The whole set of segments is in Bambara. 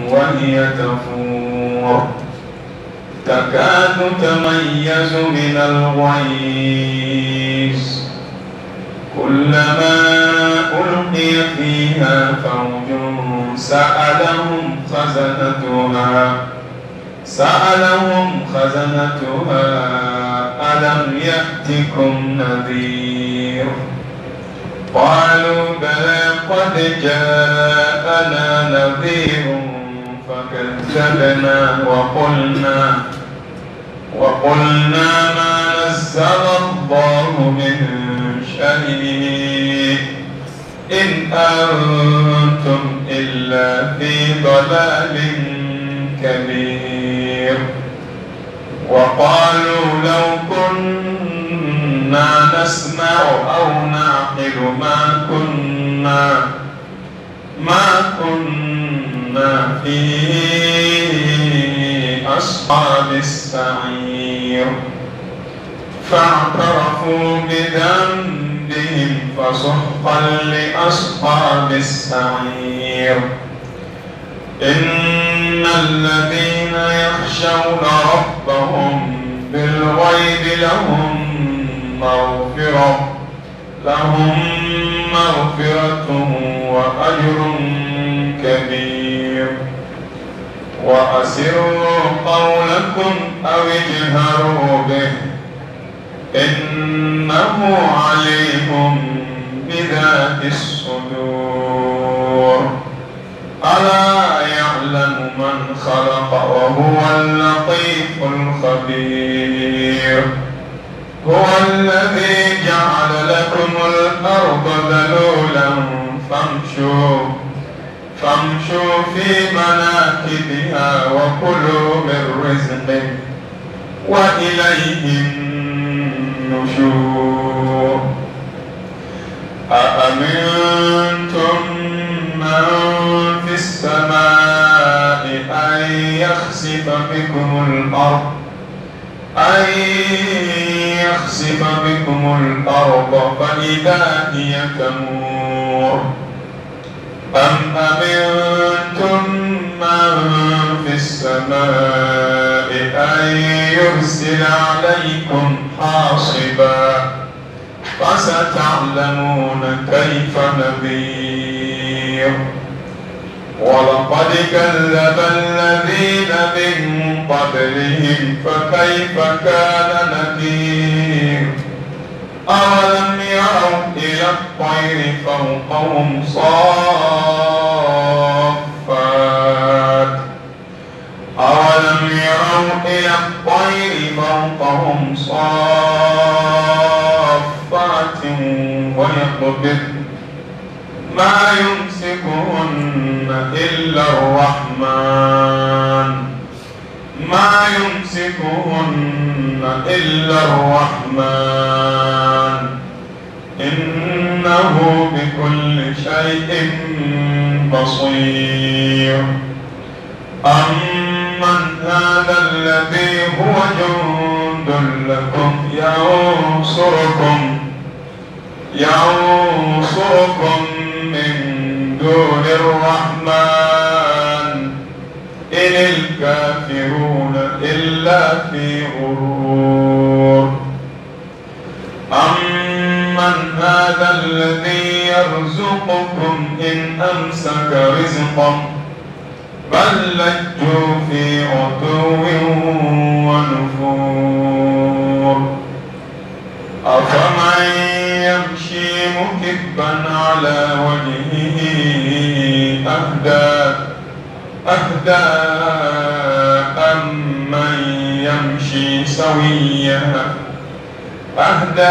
وهي تفور تكاد تميز من الغيظ كلما ألقي فيها فوج سألهم خزنتها ألم يأتكم نذير قالوا بلى قد جاءنا نذير فكذبنا وقلنا ما نزل الله من شيء إن أنتم إلا في ضلال كبير وقالوا لو كنا نسمع أو نعقل ما كنا في أصحاب السعير فاعترفوا بذنبهم فسحقا لأصحاب السعير إن الذين يخشون ربهم بالغيب لهم مغفرة وأجر كبير وأسروا قولكم أو اجهروا به إنه عليم بذات الصدور ألا يعلم من خلق وهو اللطيف الخبير هو الذي جعل لكم الأرض ذلولا فامشوا في مناكبها وكلوا من رزقه وإليه النشور أأمنتم من في السماء أن يخسف بكم الأرض فإذا هي تمور أم أمنتم من في السماء أن يرسل عليكم حاصبا فستعلمون كيف نذير ولقد كذب الذين من قبلهم فكيف كان نذير أولم يروا إلى الطير فوقهم صافات ويقبض ما يمسكهن إلا الرحمن إنه بكل شيء بصير أمن هذا الذي هو جند لكم ينصركم من دون الرحمن إن الكافرون إلا في غرور أمن هذا الذي يرزقكم إن أمسك رزقه بل لجوا في عتو ونفور أفمن يمشي مكبا على وجهه أهدى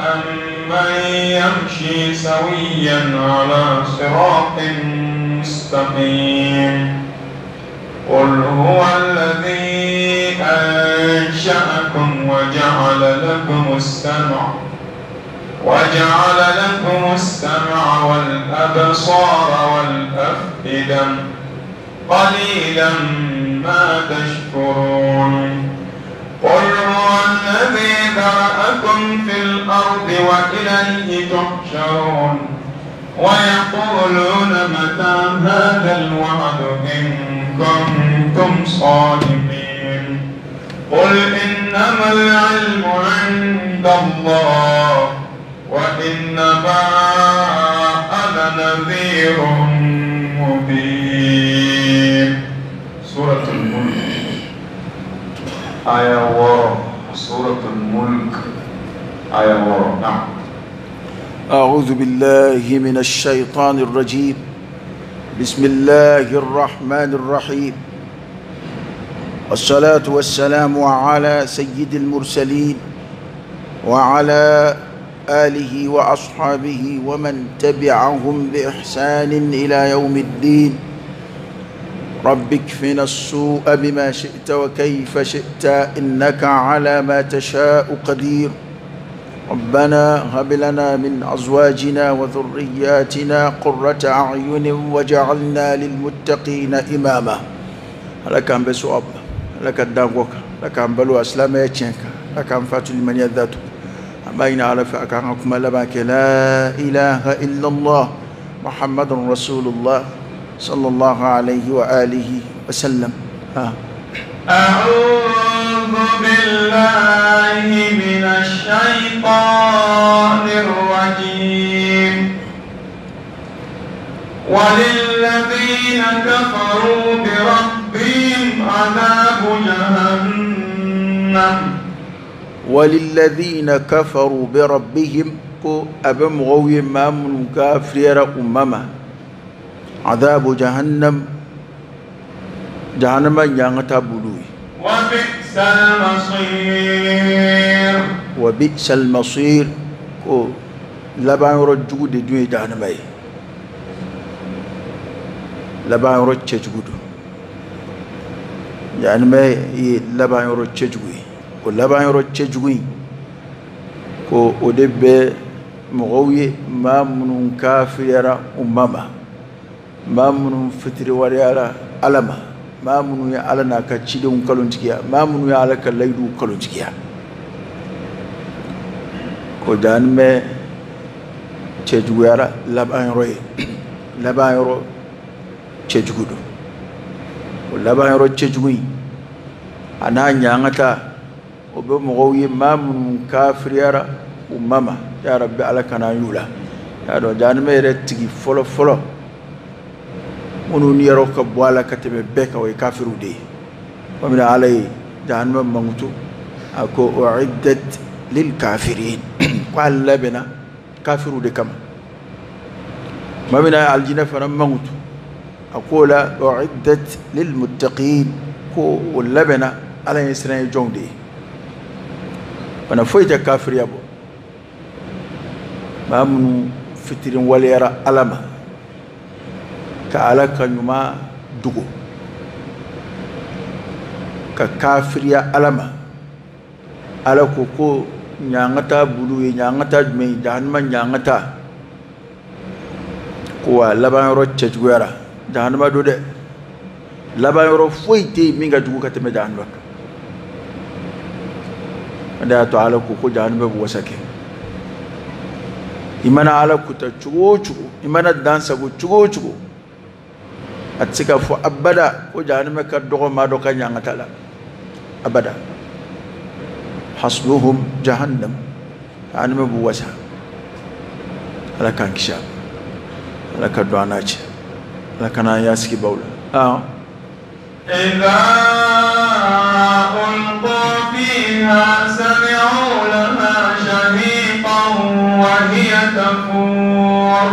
أمن يمشي سويا على صراط مستقيم قل هو الذي أنشأكم وجعل لكم السمع والأبصار والأفئدة قليلا ما تشكرون قل هو الذي ذرأكم في الأرض وإليه تحشرون ويقولون متى هذا الوعد كنتم صادقين قل إنما العلم عند الله وإنما أنا نذير مبين. سورة الملك آية ورا. سورة الملك آية ورا. نعم. أعوذ بالله من الشيطان الرجيم. بسم الله الرحمن الرحيم. والصلاة والسلام على سيد المرسلين وعلى آله وأصحابه ومن تبعهم بإحسان إلى يوم الدين. رب اكفنا السوء بما شئت وكيف شئت إنك على ما تشاء قدير. ربنا هب لنا من أزواجنا وذرياتنا قرة أعين وجعلنا للمتقين إماما. لك أن بسواب لك الدعوة لك أن بلو أسلام يتشنك لك أن فاتو لمن يذاته أمين على فأكاكم لباك لا إله إلا الله محمد رسول الله صلى الله عليه وآله وسلم. أعوذ بالله من الشيطان الرجيم. وللذين كفروا بربهم عذاب جهنم. وللذين كفروا بربهم أبم غوي مامن كافر أمما عذاب جهنم. جهنم يانغتا بلوي. وبئس المصير. وبئس المصير. لبان رجود دنيا جهنم. لبان رجود جهنم لبان رجود. ولبان رجود كو أدب مغوي مامن كافر أمما مامن فتر وريالا ألما mamunu ya ala na ka cidon kalon cikiya mamunu ya ala ka laidu kalon cikiya ko dan me cejugara laban ro cejugudo o laban ro cejugui ana nyangata o be mo goyi mamunu kafiriyara umama ya rabbi ala kana yula ya do dan me re tigi folo ونون يروك بوالا كتب بك ويكافروا دي ومن علي جهنم موتو أكو أعدت للكافرين قال لبنا كافروا دي كما ما من الجنة فنم موتو أقول أعدت للمتقين كو لبنا على يسرين جون دي وانا فويت كافر يابو ما من فتر وليرا ألما ka alaka nyuma dugo ka kafiriya alama alako ko nyangata bulu nyangata jume jahannama nyangata ko laban ro cejwera jahannama do de laban ro foite minga dugo ka teme jahannama anda to alako ko jahannama bu wasake imana alako ta chugo imana dansa go chugo atsika fo abada ko jahannama ka dogo ma do ka nyangata la abada hasbuhum jahannam jahannama bu wasa ala kan kisha ala ka do anachi ala kana yaski bawla إذا ألقوا فيها سمعوا لها شهيقا وهي تفور.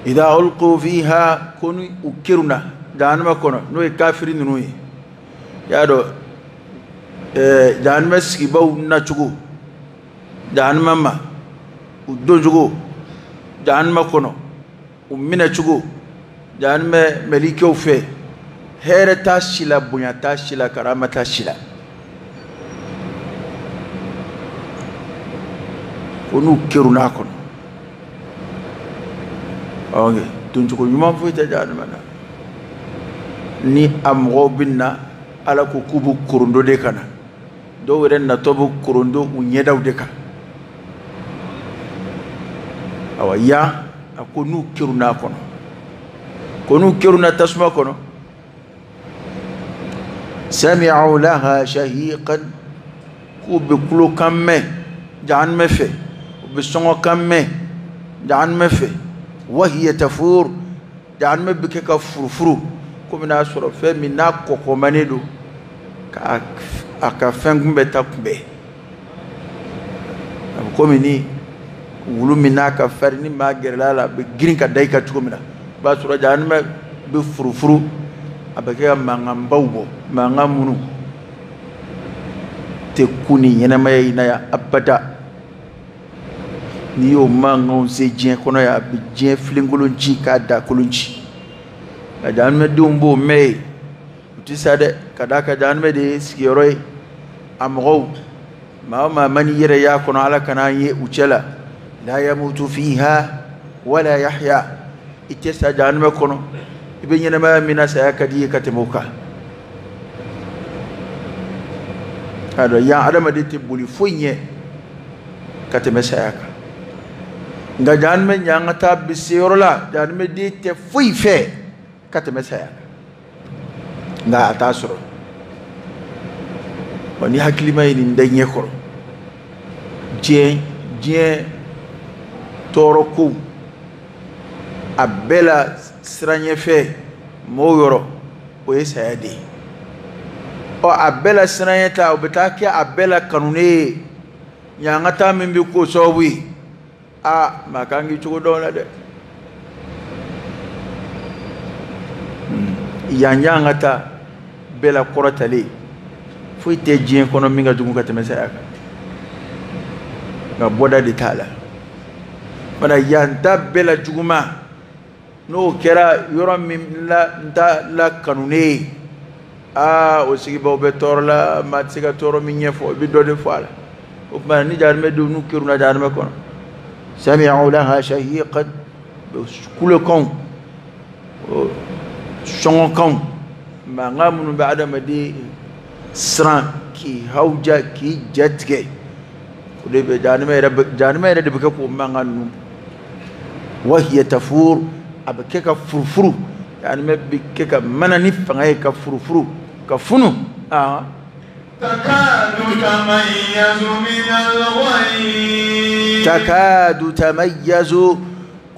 إذا ألقوا فيها كونوا أكرنا جهنم كنا نوي كافرين نوي يا دو جهنم سكيبو ناتشو جهنم ما ودوجو جهنم كنا ومنا تشو جهنم مليكو في هير تاشيلا بنيا تاشيلا كرامة تاشيلا كونوا أكرنا كنا okay tunjuko nyuma fuita jahannama ni amgo binna ala ko kubu kurundo de kana do weren na tobu kurundo unyedaw de ka awaya akonu kiruna kono konu kiruna tasma kono سمعوا لها شهيقا وبكلو كمه جهنم في وبسونغ كمه جهنم في وهي تفور جهنم بكك فرفرو كمنا سورة فمنا كوكومانيدو كافن بتاكبه كمني wulu mina ka farni ma gerla la be girin ka dai ka tuko mina ba sura jahannama be furufuru abake mangam bawbo mangam munu te kuni yana mai na ya abada ni yo mangam se jien kono ya be jien flingolonji ka da kolonji ka jahannama dumbo me utisade kada ka jahannama de skiyoroy amgo ma mani yere ya kono ala kana ye uchela لا يموت فيها ولا يحيا اتسا جهنم كونو ابن ما من سيكدي كتموكا هذا يا ادم دي تبولي فونيه كتمسايكا nga jahannam nyangata bisirula jahannam di te fui fe katemesaya nga atasro wani hakili mai ni ndanye ko je toroko abela sranye fe moyoro o yesayade o abela sranye ta obitake abela kanune nyangata mimbi ko sowi a makangi chugo dona de yanyangata bela korotale fuite jien kono minga dugu katemesaya nga boda de tala mana yanta bela juguma no kera yoro min la kanune a o sigi bo be torla mat siga toro min nyefo bi do de fala o ma ni jar me do nu kiruna jar me kono sami'u laha shahiqan kul kon songo kon ma ngamunu be adama di sran ki hawja ki jetge ko de be janime de be ko manganu وهي تفور أبكيك فرفرو يعني ما بكيك منا نفعه كفرفرو كفنو تكاد تميز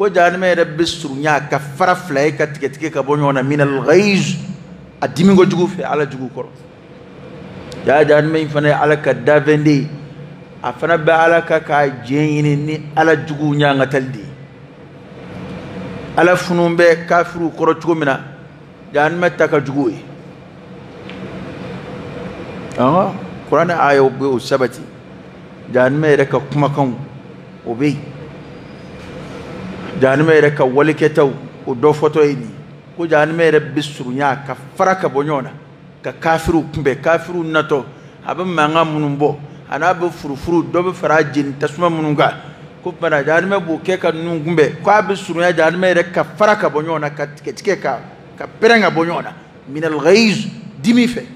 كجان ما يربي السرنيا كفرف لا كتكتك كبنيونا من الغيظ أدمي وجوف على جوف كرو يا جان ما ينفع على كدافندي أفنى بعلى كاجيني على جوف نيا تلدي ala funun be kafiru koro chugo mina jahannama taka jugo Qur'an ayo be o sabati jahannama reka kuma kan obe jahannama reka waliketaw o do foto yi ko jahannama rabbi surunya ka faraka bonyona ka kafiru kumbe kafiru nato abin manga munumbo ana be furufuru do be farajin tasuma mununga ko bana jahannama bo ke ka nungumbe ko abi surunya jahannama reka faraka bonyona ka tike ka perenga bonyona min al ghaiz dimi fe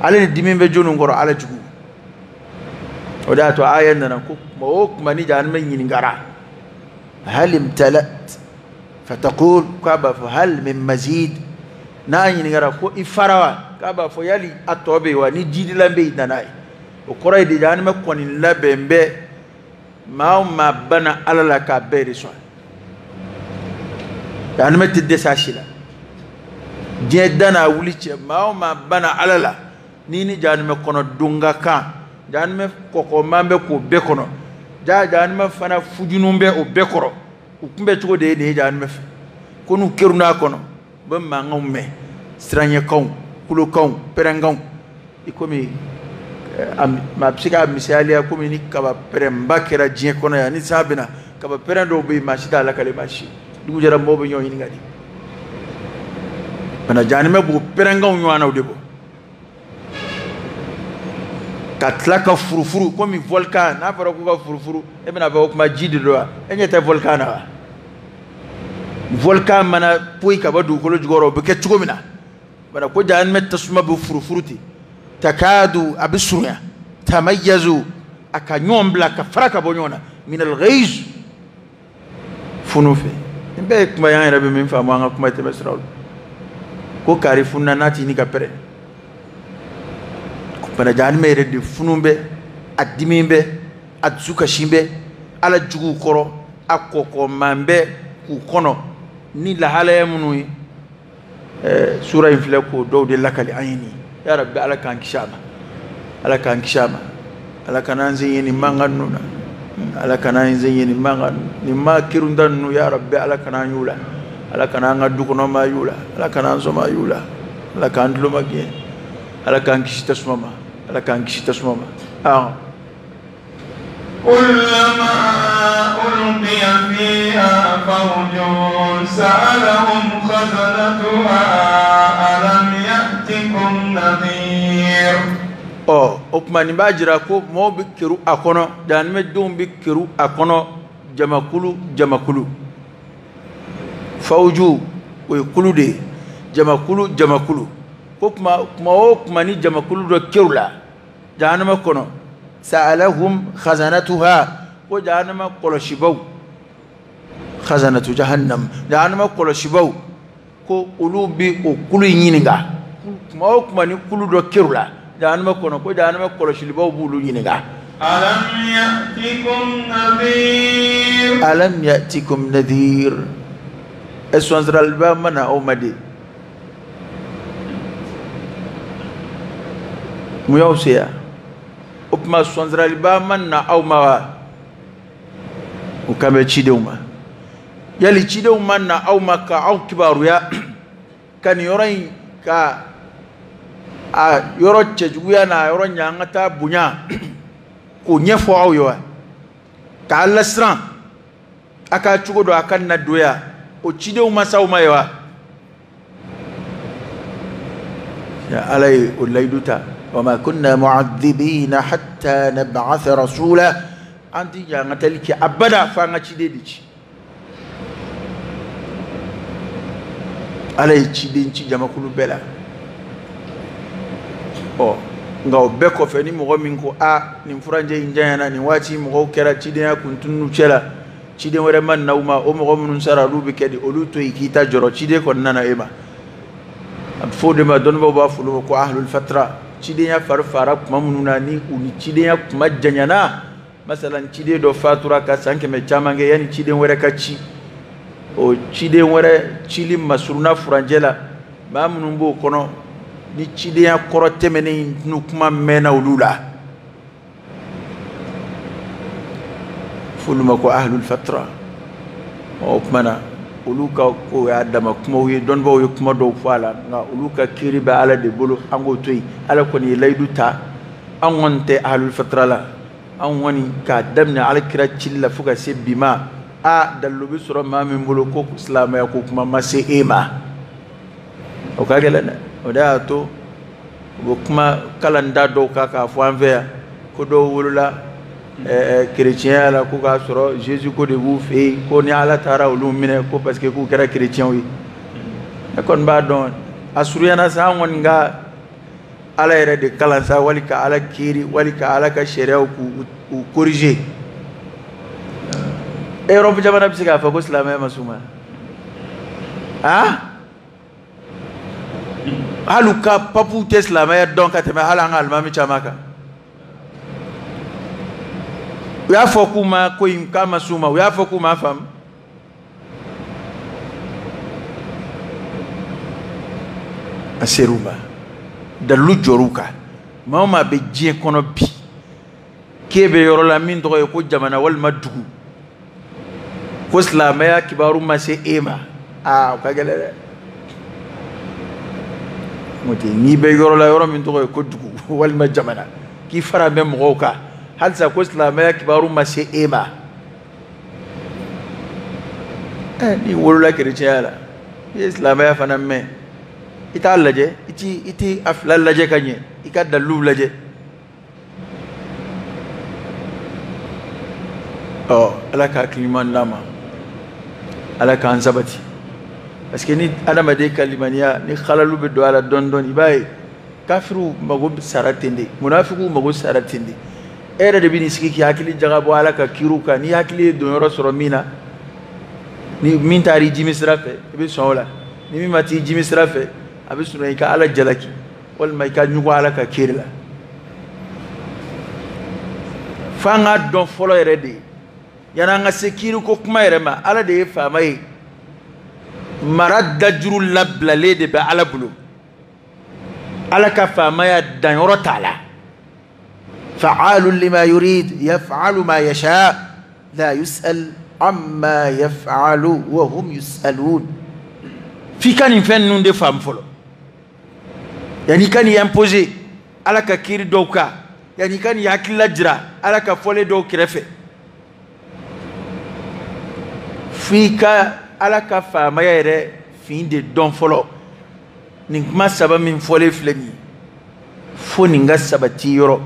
ale dimi be jonu ngoro ala jugu o da to ayan nan ko mo kuma ni jahannama yin ngara hal imtalat fataqul kaba fa hal min mazid na yin ngara ko ifarawa kaba fo yali atobe wa ni jidi lambe nanai o koray di jahannama konin labembe ma bana alala ka beri so yani metti desashila je dana wulice ma bana alala nini janme kono dunga kan janme koko mambe ko be kono janme fana fujunumbe o be koro ukumbe tugo de ni janme konu keruna kono be mangumme stranye kon kulo kon perengon ikomi ma psika misali ya kumi ni kaba peremba kera jien kono ya ni sabina kaba perendo be mashida la kale mashi dugu jara mbobe nyo ni ngadi bana janime bu perenga nyoana udebo katla ka furufuru komi volcan na fara ko ka furufuru e bena ba kuma jidi do enyete volcan na volcan mana puy ka ba du ko jogoro be ke tugomina bana ko janime tasuma bu furufuruti takadu abisunya tamayazu akanyombla kafaraka bonyona min alghayz funufe mbe kuma ya rabbi min fa mwanga kuma temesraul ko kari funna nati ni kapere bana jahannama yɛrɛ de funun bɛ a dimi bɛ a dusukasi bɛ ala juguw kɔrɔ a kɔkɔman bɛ k'u kɔnɔ ni lahalaya minnu ye sura in filɛ k'o dɔw de lakali an ye nin ya rabbi ala k'an kisi a ma ala k'an kisi a ma ala kana an sen ye nin mankan ninnu na ala kana an sen ye nin mankan nin maa kirunta ninnu ya rabbi ala kana an y'u la ala kana an ka du kɔnɔ maa y'u la ala kana an sɔn y'u la ala k'an tulo ma gɛn ala k'an kisi tasuma ma ala k'an kisi tasuma ma كلما ألقي فيها فوج سألهم خزنتها ألم يأتكم نذير o kuma nin b'a jira ko mɔgɔw bɛ keru a kɔnɔ jahannamadenw bɛ keru a kɔnɔ jamakulu jamakulu fawju o ye kulu de ye jamakulu jamakulu ko kuma o kuma ni jamakulu dɔ keru la jahannama kɔnɔ sa'alahum khazanatuha ko jahannama kɔlɔsibaw khazanatu jahannama kɔlɔsibaw ko olu bɛ o kulu in ɲininka kuma o kuma ni kulu dɔ keru la jahannama kɔnɔ ko jahannama kɔlɔsilibaw b'olu ɲininka alam ya'tikum nadhir esɔnsiraliba mana aw ma de mun y'aw se yan o tuma sɔnsiraliba mana aw ma wa o kan bɛ cidenw ma yali cidenw mana aw ma ka aw kibaruya ka nin yɔrɔ in ka a yɔrɔ cɛjuguya n'a yɔrɔ ɲɛ an ka taa bonya k'o ɲɛfɔ aw ye wa k'a lasiran a ka cogo dɔ a ka na doya o cidenw ma s'aw ma ye wa ala ye o layidu ta wa ma kunna mu'adhibina hatta nab'atha rasula an ti jan ka tali kɛ abada fo an ka ciden de ci ala ye ciden ci jamakulu bɛɛ la nga o bɛɛ kɔfɛ ni mɔgɔ min ko nin furanjɛ in janyana nin waati mɔgɔw kɛra cidenya kuntunu cɛla ciden wɛrɛ ma n'aw ma o mɔgɔ minnu sara olu bɛ kɛ de olu to yen k'i ta jɔrɔ ciden kɔni nana e ma a bɛ fɔ o de ma dɔnnibaw b'a fɔ olu ma ko ahlul fatra cidenya fari fara kuma minnu na ni u ni cidenya kuma janyana masalan ciden dɔ fatura ka san 100 caman kɛ yanni ciden wɛrɛ ka ci o ciden wɛrɛ cili masuruna furanjɛ la maa minnu b'o kɔnɔ ni cidenya kɔrɔ tɛmɛnen nu kuma mɛnna olu la f'olu ma ko ahlul fatra o kuma na olu ka ko y'a dama kumaw ye dɔnnibaw ye kuma dɔw fɔ a la nka olu ka kiiri bɛ ala de bolo an k'o to yen ala kɔni ye layidu ta an kɔni tɛ ahlul fatra la an kɔni k'a daminɛ alakira cili la fo ka se bi ma dalilu bɛ sɔrɔ maa min bolo ko silamɛya ko kuma ma se e ma o ka gɛlɛn dɛ o de y'a to u bɛ kuma kalan da dɔw kan k'a fɔ an fɛ yan ko dɔw wolola kerecɛnya la ko k'a sɔrɔ Jésus ko de b'u fɛ yen ko ni ala taara olu minɛ ko parce que k'u kɛra kerecɛnw ye ne kɔni b'a dɔn a surunyana sa an kɔni ka ala yɛrɛ de kalan sa wali ka ala kiiri wali ka ala ka sariyaw k'u corriger Europe jamana bɛ se k'a fɔ ko silamɛya ma s'u ma hali ka papu tɛ silamɛya dɔn ka tɛmɛ hali an ka alimami caman kan u y'a fɔ k'u ma ko in k'a ma s'u ma u y'a fɔ k'u ma faamu a ser'u ma dalilu jɔr'u kan maa o maa bɛ diɲɛ kɔnɔ bi k'e bɛ yɔrɔ la min tɔgɔ ye ko jamana walima dugu ko silamɛya kibaru ma se e ma o ka gɛlɛn dɛ n'i bɛ yɔrɔ la yɔrɔ min tɔgɔ ye ko dugu walima jamana k'i fara bɛ mɔgɔw kan halisa ko silamɛya kibaru ma se e ma n'i wolola kerecɛnya la i ye silamɛya fana mɛn i t'a lajɛ i ti a fila lajɛ ka ɲɛ i ka daliluw lajɛ ala ka hakili ɲuman d'an ma ala k'an sabati parce que ni adamaden ka limaniya ni halalu bɛ don a la dɔɔni dɔɔni i b'a ye kafiriw mago sara ten de munafikiw mago sara ten de e yɛrɛ de bɛ n'i sigi k'i hakili jagabɔ ala ka kiiriw kan n'i hakili ye donyɔrɔ sɔrɔ min na ni min taara i jimi sira fɛ i bɛ sɔn o la ni min ma t'i jimi sira fɛ a bɛ sɔrɔ i ka ala jalaki walima i ka ɲugun ala ka kiiri la fanga don folo yɛrɛ de yana nga se kiri ko kuma yɛrɛ ma ala de ye faama ye mara dajuru labilalen de bɛ ala bolo ala ka faamaya danyɔrɔ t'a la fa'alun lima yurid yaf'alu ma yasha la yus'al amma yaf'alu wa hum yus'alun fi ka nin fɛn ninnu de faamu fɔlɔ yani ka nin imposer ala ka kiri dɔw kan yani ka nin hakilila jira ala ka fɔlen dɔw kɛrɛfɛ fi ka ala ka faamaya yɛrɛ fin de dɔn fɔlɔ nin kuma saba min fɔlen filɛ nin ye fo nin ka sabati yɔrɔ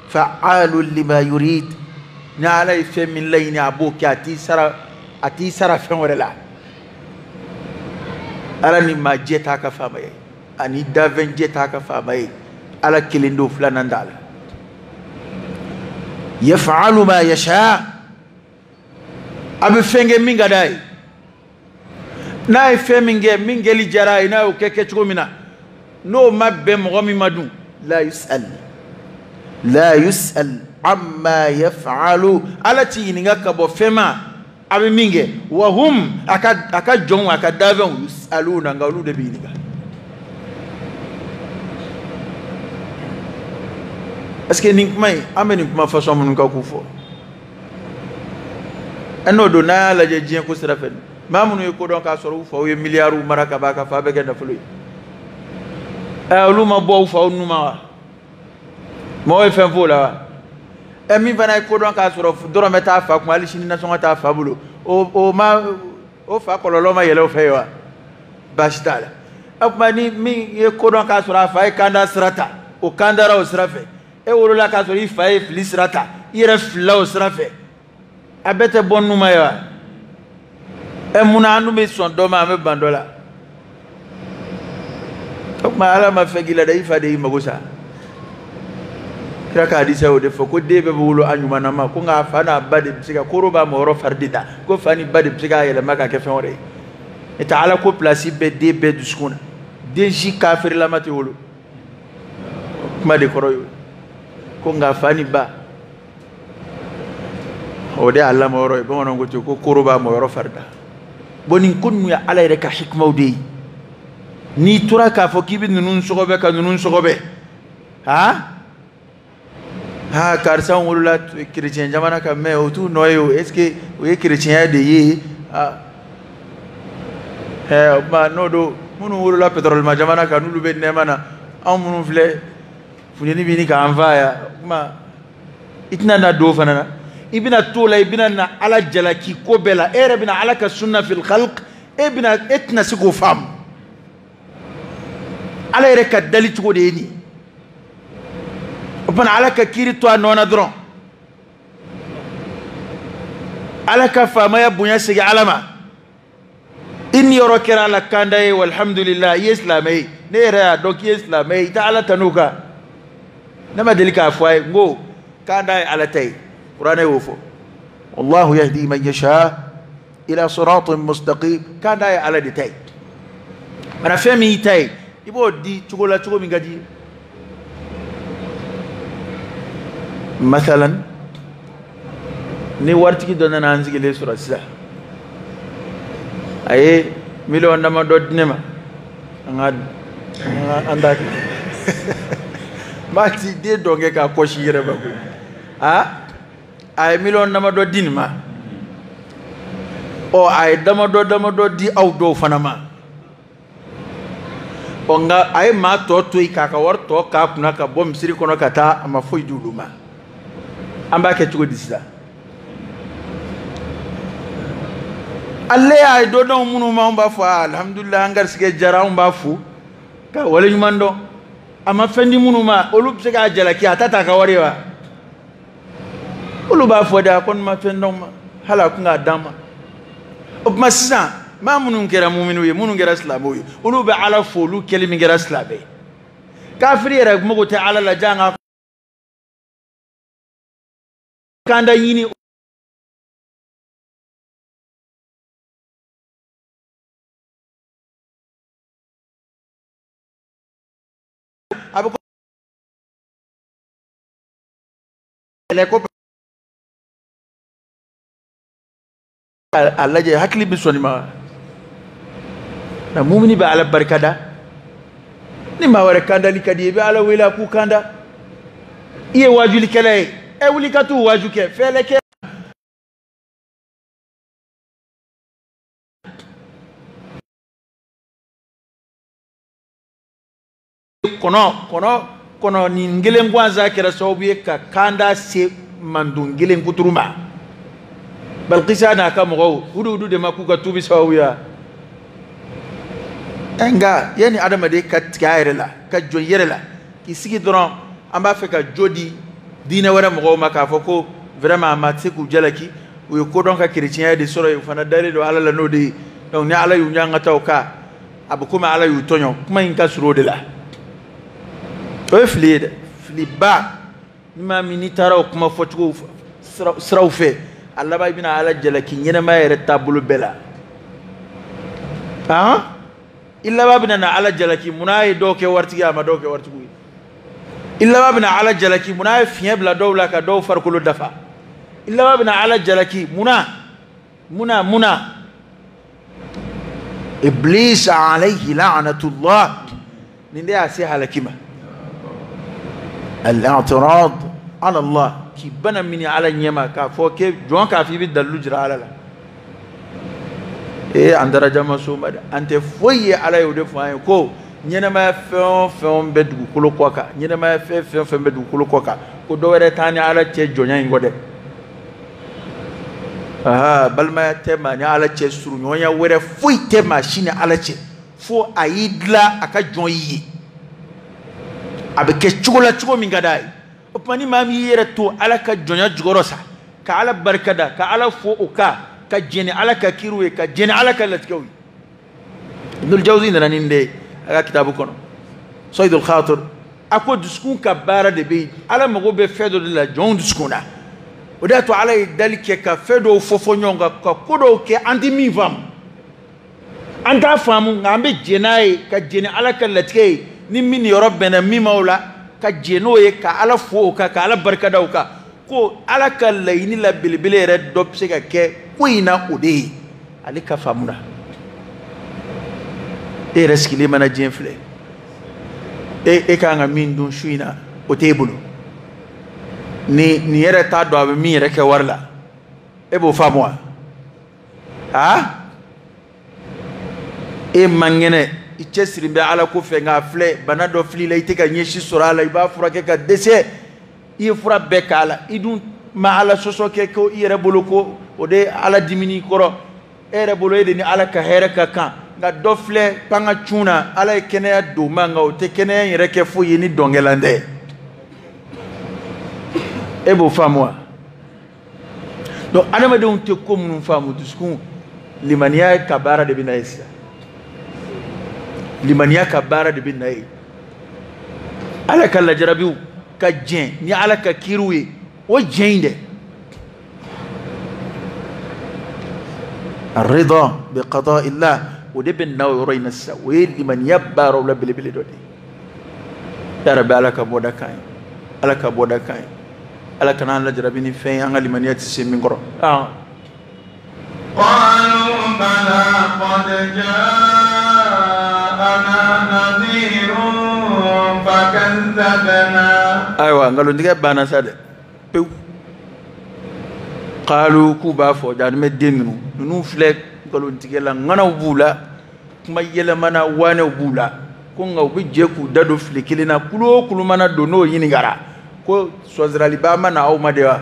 fa'alun lima yurid ni ala ye fɛn min laɲini a b'o kɛ a t'i sara fɛn wɛrɛ la ala ni maa jɛ t'a ka faamaya ye ani dafɛn jɛ t'a ka faamaya ye ala kelen don filanan t'a la yaf'alu ma yasha a bɛ fɛn kɛ min ka d'a ye n'a ye fɛn min kɛ min kɛli diyara a ye n'a y'o kɛ kɛcogo min na n'o ma bɛn mɔgɔ min ma dun la yus'al amma yaf'alu ala ti ɲininka ka bɔ fɛn ma a bɛ min kɛ wa hum a ka jɔnw a ka dafɛnw yus'aluna nka olu de bɛ ɲininka est-ce que nin kuma in an bɛ nin kuma fasɔn minnu ka k'u fɔ n'o don n'a y'a lajɛ diɲɛ ko sira fɛ maa minnu ye ko dɔn k'a sɔrɔ u faw ye miliyariw mara ka ban ka fa bɛɛ kɛ nafolo ye olu ma bɔ u faw nu ma wa mɔgɔ ye fɛn f'o la wa min fana ye ko dɔn k'a sɔrɔ dɔrɔmɛ t'a fa kun hali sini nasɔngɔ t'a fa bolo o fa kɔlɔlɔ ma yɛlɛ o fɛ ye wa baasi t'a la o tuma ni min ye ko dɔn k'a sɔrɔ a fa ye kanda sira ta o kandara o sira fɛ e wolola k'a sɔrɔ i fa ye fili sira ta i yɛrɛ filila o sira fɛ a bɛɛ tɛ bɔ nu ma ye wa munna an dun bɛ sɔn dɔ ma an bɛ ban dɔ la o tuma ala ma fɛn k'i la dɛ i fa de y'i mago sa kira ka hadisa y'o de fɔ ko den bɛɛ bɛ wolo a ɲumanna ma ko nka fa n'a ba de bɛ se ka koro b'a mɔgɔ fari de ta ko fa ni ba de bɛ se k'a yɛlɛma k'a kɛ fɛn wɛrɛ ye n'o tɛ ala ko pilasi bɛ den bɛɛ dusukun na den si kafirilama tɛ wolo kuma de kɔrɔ y'o ko nka fa ni ba o de y'a lamɔ yɔrɔ ye bamananw ko ten ko koro b'a mɔgɔ fari da bon nin ko ninnu ye ala yɛrɛ ka hikimaw de ye n'i tora k'a fɔ k'i bɛ ninnu sɔgɔbɛ ka ninnu sɔgɔbɛ karisa wolola chrétien jamana kan mais o t'u nɔ ye o est ce que o ye chrétienya de ye o tuma n'o don minnu wolola pétrole jamana kan n'olu bɛ nɛɛma na anw minnu filɛ funteni bɛ ɲini k'an fa yan o tuma i tɛna na don o fana na i bɛna t'o la i bɛna na ala jalaki ko bɛɛ la e yɛrɛ bɛna ala ka sunna fil khalq e tɛna se k'o faamu ala yɛrɛ ka dali cogo de ye nin o tuma ala ka kiiri to a nɔ na dɔrɔn ala ka faamaya bonya segin ala ma i niyɔrɔ kɛra ala kanda ye walhamdulillah i ye silamɛ ye ne yɛrɛ y'a dɔn k'i ye silamɛ ye i tɛ ala tan'o kan ne ma deli k'a fɔ a ye n ko kanda ye ala ta ye kuranɛ y'o fɔ wallahu yahdi man yasha ila siratin mustaqim kanda ye ala de ta ye mana fɛn min y'i ta ye i b'o di cogo la cogo min ka di masalan ni waritigi dɔ nana an sigilen sɔrɔ sisan a ye miliyɔn dama dɔ di ne ma an t'a kɛ maa ti den dɔn kɛ k'a kɔsi yɛrɛ ma koyi a ye miliyɔn dama dɔ di nin ma a ye dama dɔ di aw dɔw fana ma nka a ye maa tɔ to yen k'a ka wari tɔ k'a kunna ka bɔ misiri kɔnɔ ka taa a ma foyi di olu ma an b'a kɛ cogo di sisan ale y'a ye dɔndenw minnu ma anw b'a fɔ alhamdulilah an garisigɛ jara anw b'a fo ka wale ɲuman dɔn a ma fɛn di minnu ma olu bɛ se k'a jalaki a ta t'a ka wari ye wa olu b'a fɔ de a kɔni ma fɛn d'anw ma hali a kun k'a d'an ma o tuma sisan maa minnu kɛra muminiw ye minnu kɛra silamɛw ye olu bɛ ala fo olu kɛli min kɛra silamɛ ye kafiri yɛrɛ mago tɛ ala la jan ka kanda ɲini a bɛ Allah je hakli bi sonima na mumini ba ala barkada ni ma wara kanda li kadi be ala wela ku kanda iye waju li kele e wuli katu waju ke fele ke kono ni ngelen kwanza kera sababu ka kanda se mandungelen kuturuma balqisa na ka mo hudu de makuka tubi sawiya enga yani adama de ka tiayrela ka joyerela ki sigi doron amba fe ka jodi dina wara mo maka foko vraiment matse ku jalaki o ko don ka chrétien de soro fana dare do ala la no de donc ni ala yu nyanga tawka abu kuma ala yu tonyo kuma in ka suro de la o fili ba ma minitara o kuma fotugo sraw fe Allah ba ibina ala jalaki nyene ma yere tabulu bela ha illa ba bina na ala jalaki munay doke wartigi ama doke wartigu illa ba bina ala jalaki munay fiebla dowla ka dow farkulu dafa illa ba bina ala jalaki muna iblis alayhi la'natullah ninde asi halakima al-i'tirad ala Allah ki bana mini ala nyama ka fo ke jon ka fi bi dalu jira ala la andara jama suma ante foye ala yude fay ko nyena ma fon be dugu kolo koka nyena ma fon be dugu kolo koka ko do were tani ala ce jonya ngode aha balma tema ni ala ce suru nyonya were foy tema shine ala ce fo ayidla aka jonyi abeke chugola chugo mingadai opani mami yere to ala ka jonya jugorosa ka ala barkada ka ala fo uka ka jeni ala ka kirwe ka jeni ala ka latkawi ibnul jawzi na ninde aga kitabu kono sayyidul khatir ako duskun ka bara de be ala mago be fedo de la jon duskuna oda to ala dalike ka fedo fofo nyonga ka kodo ke andi mi fam anda famu ngambe jenai ka jeni ala ka latkai ni min yorobbena mi maula ka jeno ye ka ala fo ka ala barkada ka ko ala ka layni la bilbile re dop se ka ke kuina ode ali ka famuna e reskile mana jenfle e ka nga min dun shuina o tebulu ni yere ta do abi mi yere ke warla e bo famwa ha e mangene ichesiri be ala ko fe nga fle bana do fli lay te ka nyeshi surala iba fura ke ka dese i fura be kala idun ma ala soso ke ko yere bolo ko o de ala dimini koro ere bolo ede ni ala ka here ka kan nga do fle panga chuna ala kene do manga o te kene yere ke fo yini dongelande e bo famwa do anama de on te ko mun famu duskun limaniya kabara de binaisa limaniya kabara de binai ala kala jarabiu ka jen ni ala ka kiruwe o jende الرضا بقضاء الله ودبن نو رين السويل لمن يبار ولا بلبل دودي يا رب عليك بودا كاي عليك بودا كاي عليك نان لجربيني فين ان لمن يتسي من قرو قالوا بلى قد جاءنا نذير فكذبنا ايوه قالوا ديك بانا ساده بيو قالوا كوبا فو جان مدينو نو فلك قالوا ديك لا غنا بولا كما يلا منا وانا بولا ko ngaw bi jeku dado flikilina kulo mana dono yini gara ko sozrali ba mana aw madewa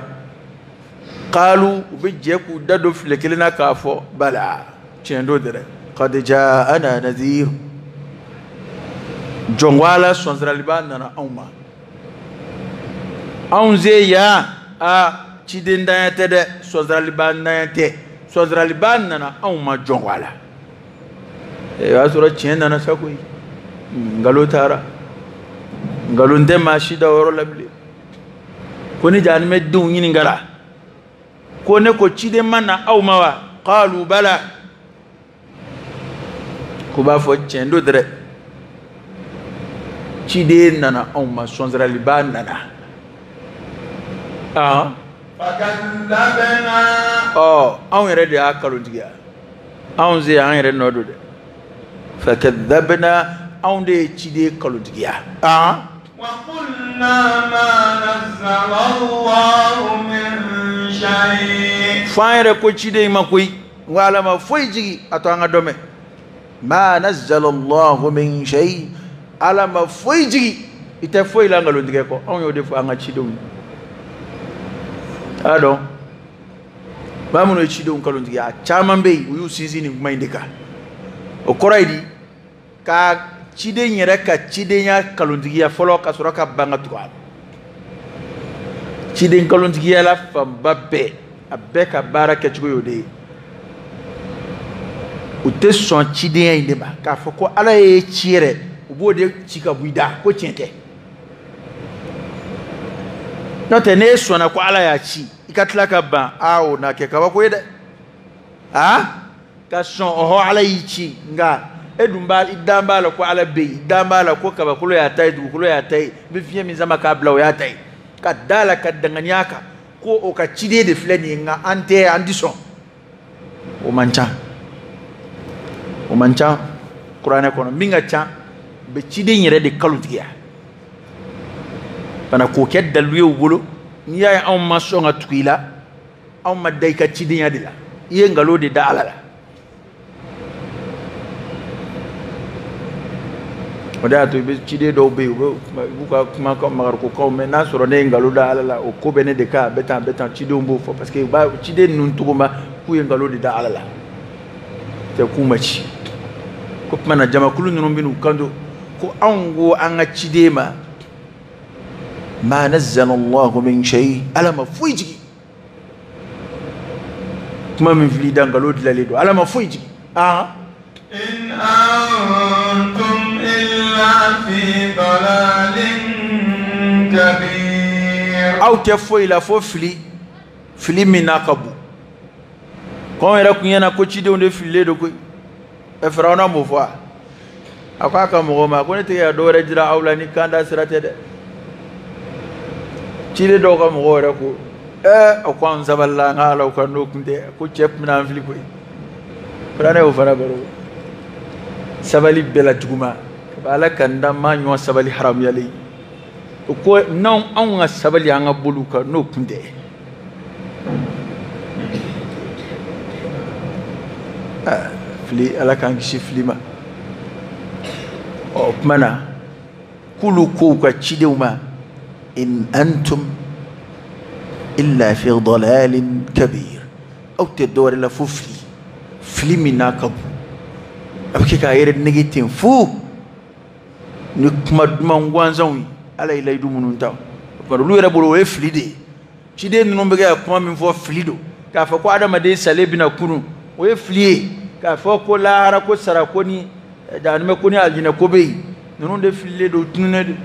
qalu bi jeku dado flikilina ka fo bala chendo dere qad jaana nadhir jongwala sozrali ba nana awma awnze ya a chidenda tede sozrali ba nante sozrali ba nana awma jongwala e asura chenda na sakoi ngalo tara ngalo ndema shida woro labli koni jani meddu nyini ngara kone ko chide mana aw mawa qalu bala ko ba fo chendo dre chide nana aw ma sonzra liban nana فكذبنا أو يرد أكلوا تجيا أو زي أن يرد نودو فكذبنا أو دي تشيدي كلوا تجيا وقلنا ما نزل الله من شيء فاير كو تشيدي ما كوي ولا ما فويجي أتوانا دومي ما نزل الله من شيء على ما فويجي إتفوي لانغ لندقى كو أو يودي فو أنغا تشيدون أدو ما منو تشيدون كلندقى تشامان بي ويو سيزيني كمايندكا وكورايدي كا تشيدين يركا تشيدين كلندقى فلو كسوراكا بانغا تقوى تشيدين كلندقى لا فمبابي أبكا باركة تشيكو يودي ute son chidenya indeba ka foko ala ye chire ubode chika buida ko chente note ne sona ko ala ya chi ikatla ka ba awo na ke ka ba ko yede ka son oho ala yi chi nga edumbal idambala ko ala be idambala ko ka ba kulo ya tai du kulo ya tai be fiye mi zama ka bla ya tai ka dala ka danganyaka ko o ka chide de fleni nga ante andison o mancha Qur'ane kono minga cha be chide nyere de kalutiya bana ko kedda luyo bolo ni ya on ma so nga tuila on ma dai ka chide nyadila ye ngalo de da alala oda to be chide do be buka kuma ko magar ko me na so ne ngalo da alala o ko bene de ka betan chide mbo fo parce que ba chide nun tuguma ku ye ngalo de da alala te kumaci ko mana jama kullu non binu kando ko ango anga chidema ma nazzala Allah min shay ala ma fuiji kuma min fili dangalo dilaledo ala ma fuiji in antum illa fi dalalin kabir aw te foi la fo fili minakabu ko era kunyana ko chide onde fili do ko e faraona mo fa akaka mo ma ko ne te ya do rejira awlani kanda sirate de chide do ko mo re ko o ko zaballa ngala ko no kunde ko chep na fili ko prane o fara baro sabali bela juguma bala kanda ma nyo sabali haram yali ko non an nga sabali anga buluka no kunde fili ala kan kishi filima o mana kulu ko ka chidewma in antum illa fi dalalin kabir aw tador la fufli filimina kabu abke ka yere negative fu ni kuma duma ngwanzan ala ilay du munun taw ko lu yere bolo we flide chide no be ga kuma min fo flido ka fa ko adama de salebina kunu we flie ka fa ko lara ko sara ko ni da me ko ni aljina ko be non de flie do tunne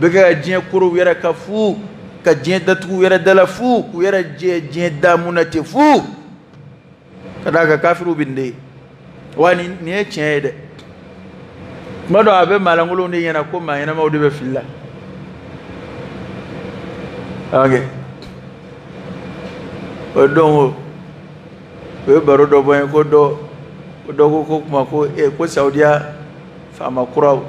be ga jien kuro yere ka fu ka jien datu yere dala fu ku yere jien damunate fu kada ka kafiru binde wani ne chede mado abe malangulo ne yana ko ma yana mawdu be filla okay odongo we baro do boy ko do ko kuma ko ko saudiya fama kura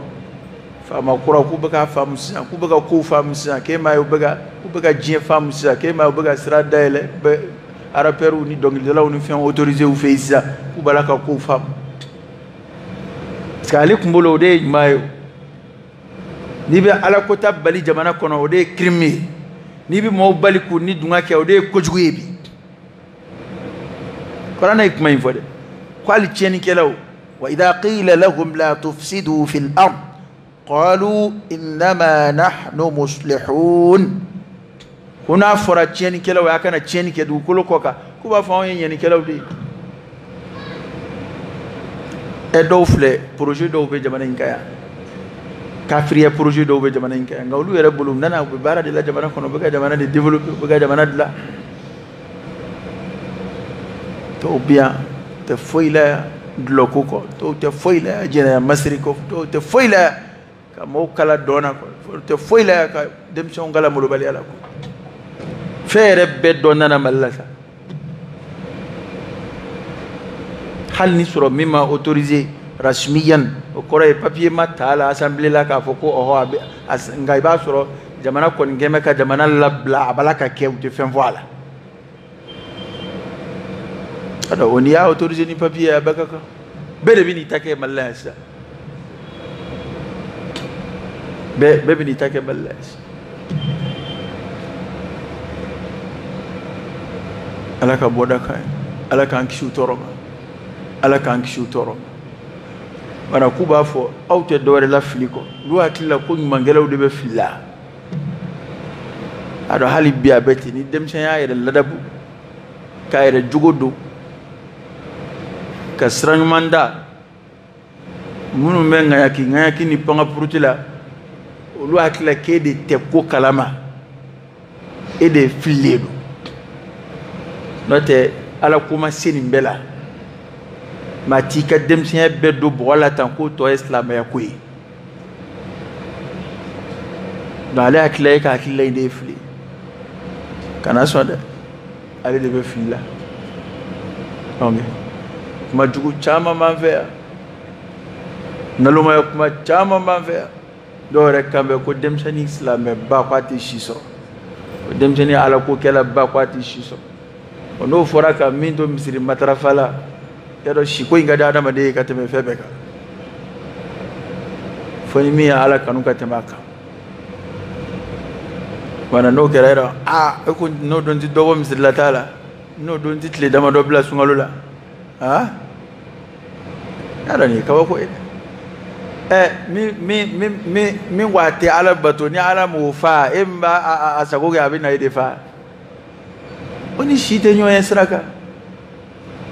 ku baka famsa ku baka ko famsa ke ma yobaga ku baka jien famsa ke ma yobaga sira daile be ara peru ni dongil la onu fian autorisé ou fait ça ku balaka ko fam skali kumbolo de mayo ni be ala ko tabali jamana kono o de crime ni bi mo bali ku ni dunga ke o de ko juguebi korana ikma infode kwali cheni kelaw wa idha qila lahum la tufsidu fil ard qalu inma nahnu muslihun kuna fora cheni kelaw yakana cheni ke du kolo koka kuba fa on yeni kelaw de e do fle projet do be jamana inkaya kafriya projet do be jamana inkaya ngawlu yere bulum nana be bara de la jamana kono be ga jamana de developper be ga jamana de la to bien te foila dloko ko to te foila jena masri ko to te foila ka mo kala dona ko te foila ka dem so ngala mo bali ala ko fere be donna na mallaka hal ni sɔrɔ min ma autorisé rasmiyan o kɔrɔ ye papier ma ta a la assemblée la k'a fɔ ko ɔhɔ a bɛ nka i b'a sɔrɔ jamana kɔni kɛn bɛ ka jamana labila a b'a la ka kɛ u tɛ fɛn fɔ a la alors o n'i y'a autorisé ni papier a bɛɛ ka kan bɛɛ de bɛ n'i ta kɛ Mali la yan sisan bɛɛ bɛ n'i ta kɛ Mali la yan sisan Ala ka bɔda kan Ala k'an kisi u tɔɔrɔ ma Ala k'an kisi u tɔɔrɔ ma mana k'u b'a fɔ aw tɛ dɔwɛrɛ la fili kɔ olu hakili la ko ɲumankɛlaw de bɛ fili la a dɔn hali bi a bɛ ten ni denmisɛn y'a yɛrɛ ladabu k'a yɛrɛ jogo don ka sira ɲuman da minnu bɛ ŋayaki ni pangapuruti la olu hakili la k'e de tɛ ko kalama e de fililen don n'o tɛ Ala ko ma se nin bɛɛ la maa t'i ka denmisɛnya bɛɛ don bɔgɔ la tan k'o tɔ ye silamɛya ko ye donc ale hakili la e ka hakili la in de ye fili kana sɔn dɛ ale de bɛ fili la donc kuma jugu caman b'an fɛ yan nalomaya kuma caman b'an fɛ yan dɔw yɛrɛ kan bɛ ko denmisɛnnin silamɛba ko a tɛ si sɔrɔ ko denmisɛnnin Ala ko kɛlɛba ko a tɛ si sɔrɔ n'o fɔra ka min to misiri matarafa la ya dɔn siko in ka di adamaden ye ka tɛmɛ fɛn bɛɛ kan fo ni min ye Ala kanu ka tɛmɛ a kan wala n'o kɛra yɛrɛ e ko n'o don tɛ dɔ bɔ misiri la t'a la n'o don tɛ tile damadɔ bila sunkalo la ya dɔn nin ye kabako ye min ko a tɛ Ala bato ni Ala m'o fa e min b'a a sago kɛ a bɛ na e de fa o ni si tɛ ɲɔgɔn ye sira kan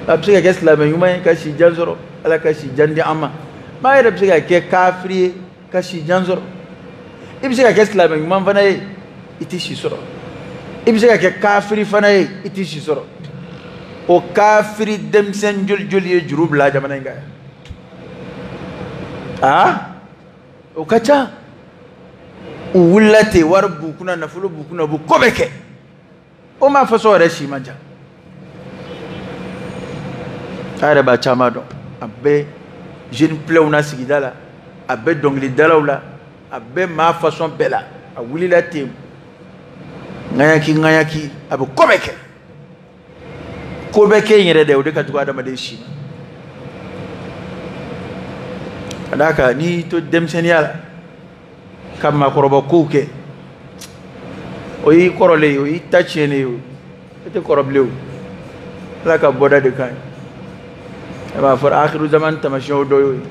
a bɛ se ka kɛ silamɛ ɲuman ye ka si jan sɔrɔ Ala ka si jan di an ma maa yɛrɛ bɛ se ka kɛ kafiri ye ka si jan sɔrɔ i bɛ se ka kɛ silamɛ ɲuman fana ye i tɛ si sɔrɔ i bɛ se ka kɛ kafiri fana ye i tɛ si sɔrɔ o kafiri denmisɛn joli joli ye juru bila jamana in kan o ka ca u wulila ten wari b'u kunna nafolo b'u kunna u bɛ ko bɛɛ kɛ o ma faso yɛrɛ si man ca a yɛrɛ b'a caman dɔn a bɛ jeune plew na sigida la a bɛ dɔnkilidalaw la a bɛ maa façon bɛɛ la a wulila ten ŋayaki a bɛ ko bɛɛ kɛ ko bɛɛ kɛ in yɛrɛ dɛ o de ka jugu adamaden si ma ka d'a kan n'i y'i to denmisɛnniya la ka maakɔrɔba kow kɛ o y'i kɔrɔlen ye o y'i ta tiɲɛlen ye o e tɛ kɔrɔ bilen o Ala ka bɔda de kan ye a b'a fɔra akhiru zaman taamasiyɛnw dɔ y'o ye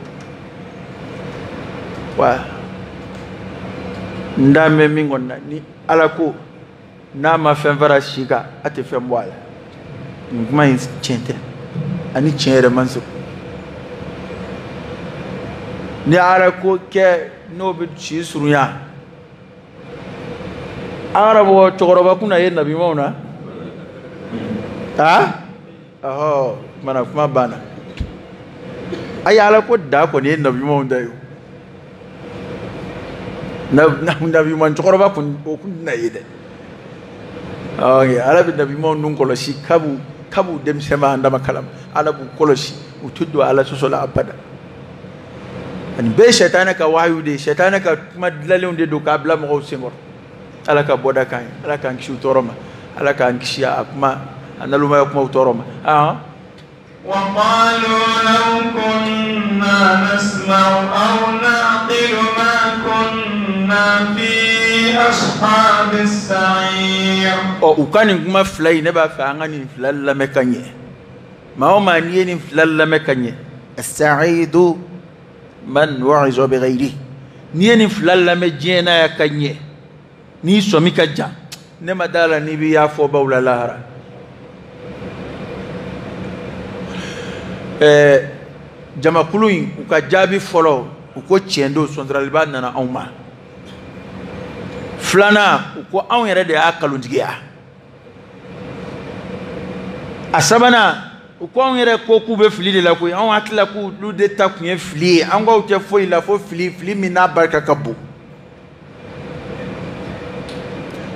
wa n da mɛn min kɔni na ni Ala ko n'a ma fɛn fara si kan a tɛ fɛn bɔ a la nin kuma in tiɲɛ tɛ ani tiɲɛ yɛrɛ man sɔrɔ ni Ala ko kɛ n'o bɛ si surunya an kana bɔ cɛkɔrɔba kunna ye nabi ɲumanw na mana kuma banna a ye Ala ko da kɔni ye nabi ɲumanw da ye nabi ɲuman cɛkɔrɔba kɔni o kun tɛna ye dɛ Ala bɛ nabi ɲumanw nun kɔlɔsi kabu denmisɛn ma an dama kalama Ala b'u kɔlɔsi u tɛ don Ala sɔsɔ la abada ani bɛɛ ye sɛtanɛ ka wahayu de ye sɛtanɛ ka kuma dilanlenw de don k'a bila mɔgɔw senkɔrɔ Ala ka bɔda kan ye Ala k'an kisi u tɔɔrɔ ma Ala k'an kisi a kuma a nalomaya kumaw tɔɔrɔ ma وقالوا لو كنا نسمع أو نعقل ما كنا في أصحاب السعير u ka nin kuma fila in ne b'a fɛ an ka nin fila lamɛn ka ɲɛ maa o maa n'i ye nin fila lamɛn ka ɲɛ as-sa'idu man wa'iza bi ghayrihi n'i ye nin fila lamɛn diɲɛ na ya ka ɲɛ n'i sɔmi ka jan ne ma d'a la n'i b'i y'a fɔ baw la lahara jamakulu in u ka jaabi fɔlɔ u ko tiɲɛ don sɔntaraliba nana anw ma filanan u ko anw yɛrɛ de y'a kalontigiya a sabanan u ko anw yɛrɛ ko k'u bɛ fili de la koyi anw hakili la k'olu de ta tun ye fili ye an k'aw tɛ foyi la fo fili min n'a barika ka bon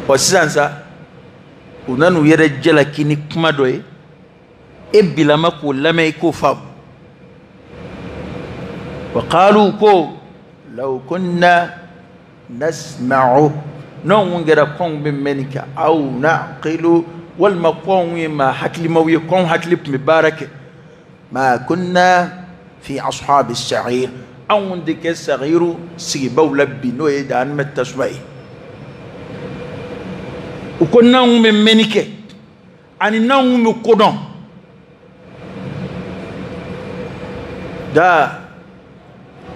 wa sisan sa u nana u yɛrɛ jalaki ni kuma dɔ ye e bilama k'o lamɛn i k'o faamu وقالوا كو لو كنا نسمع نون غير كون بمنك أو نعقل والمقوم ما حكل ما يكون حكل مبارك ما كنا في أصحاب السعير أو عندك الصغير سيبو لبي نويد عن متسمعي وكنا من منك عن نوم مقدم دا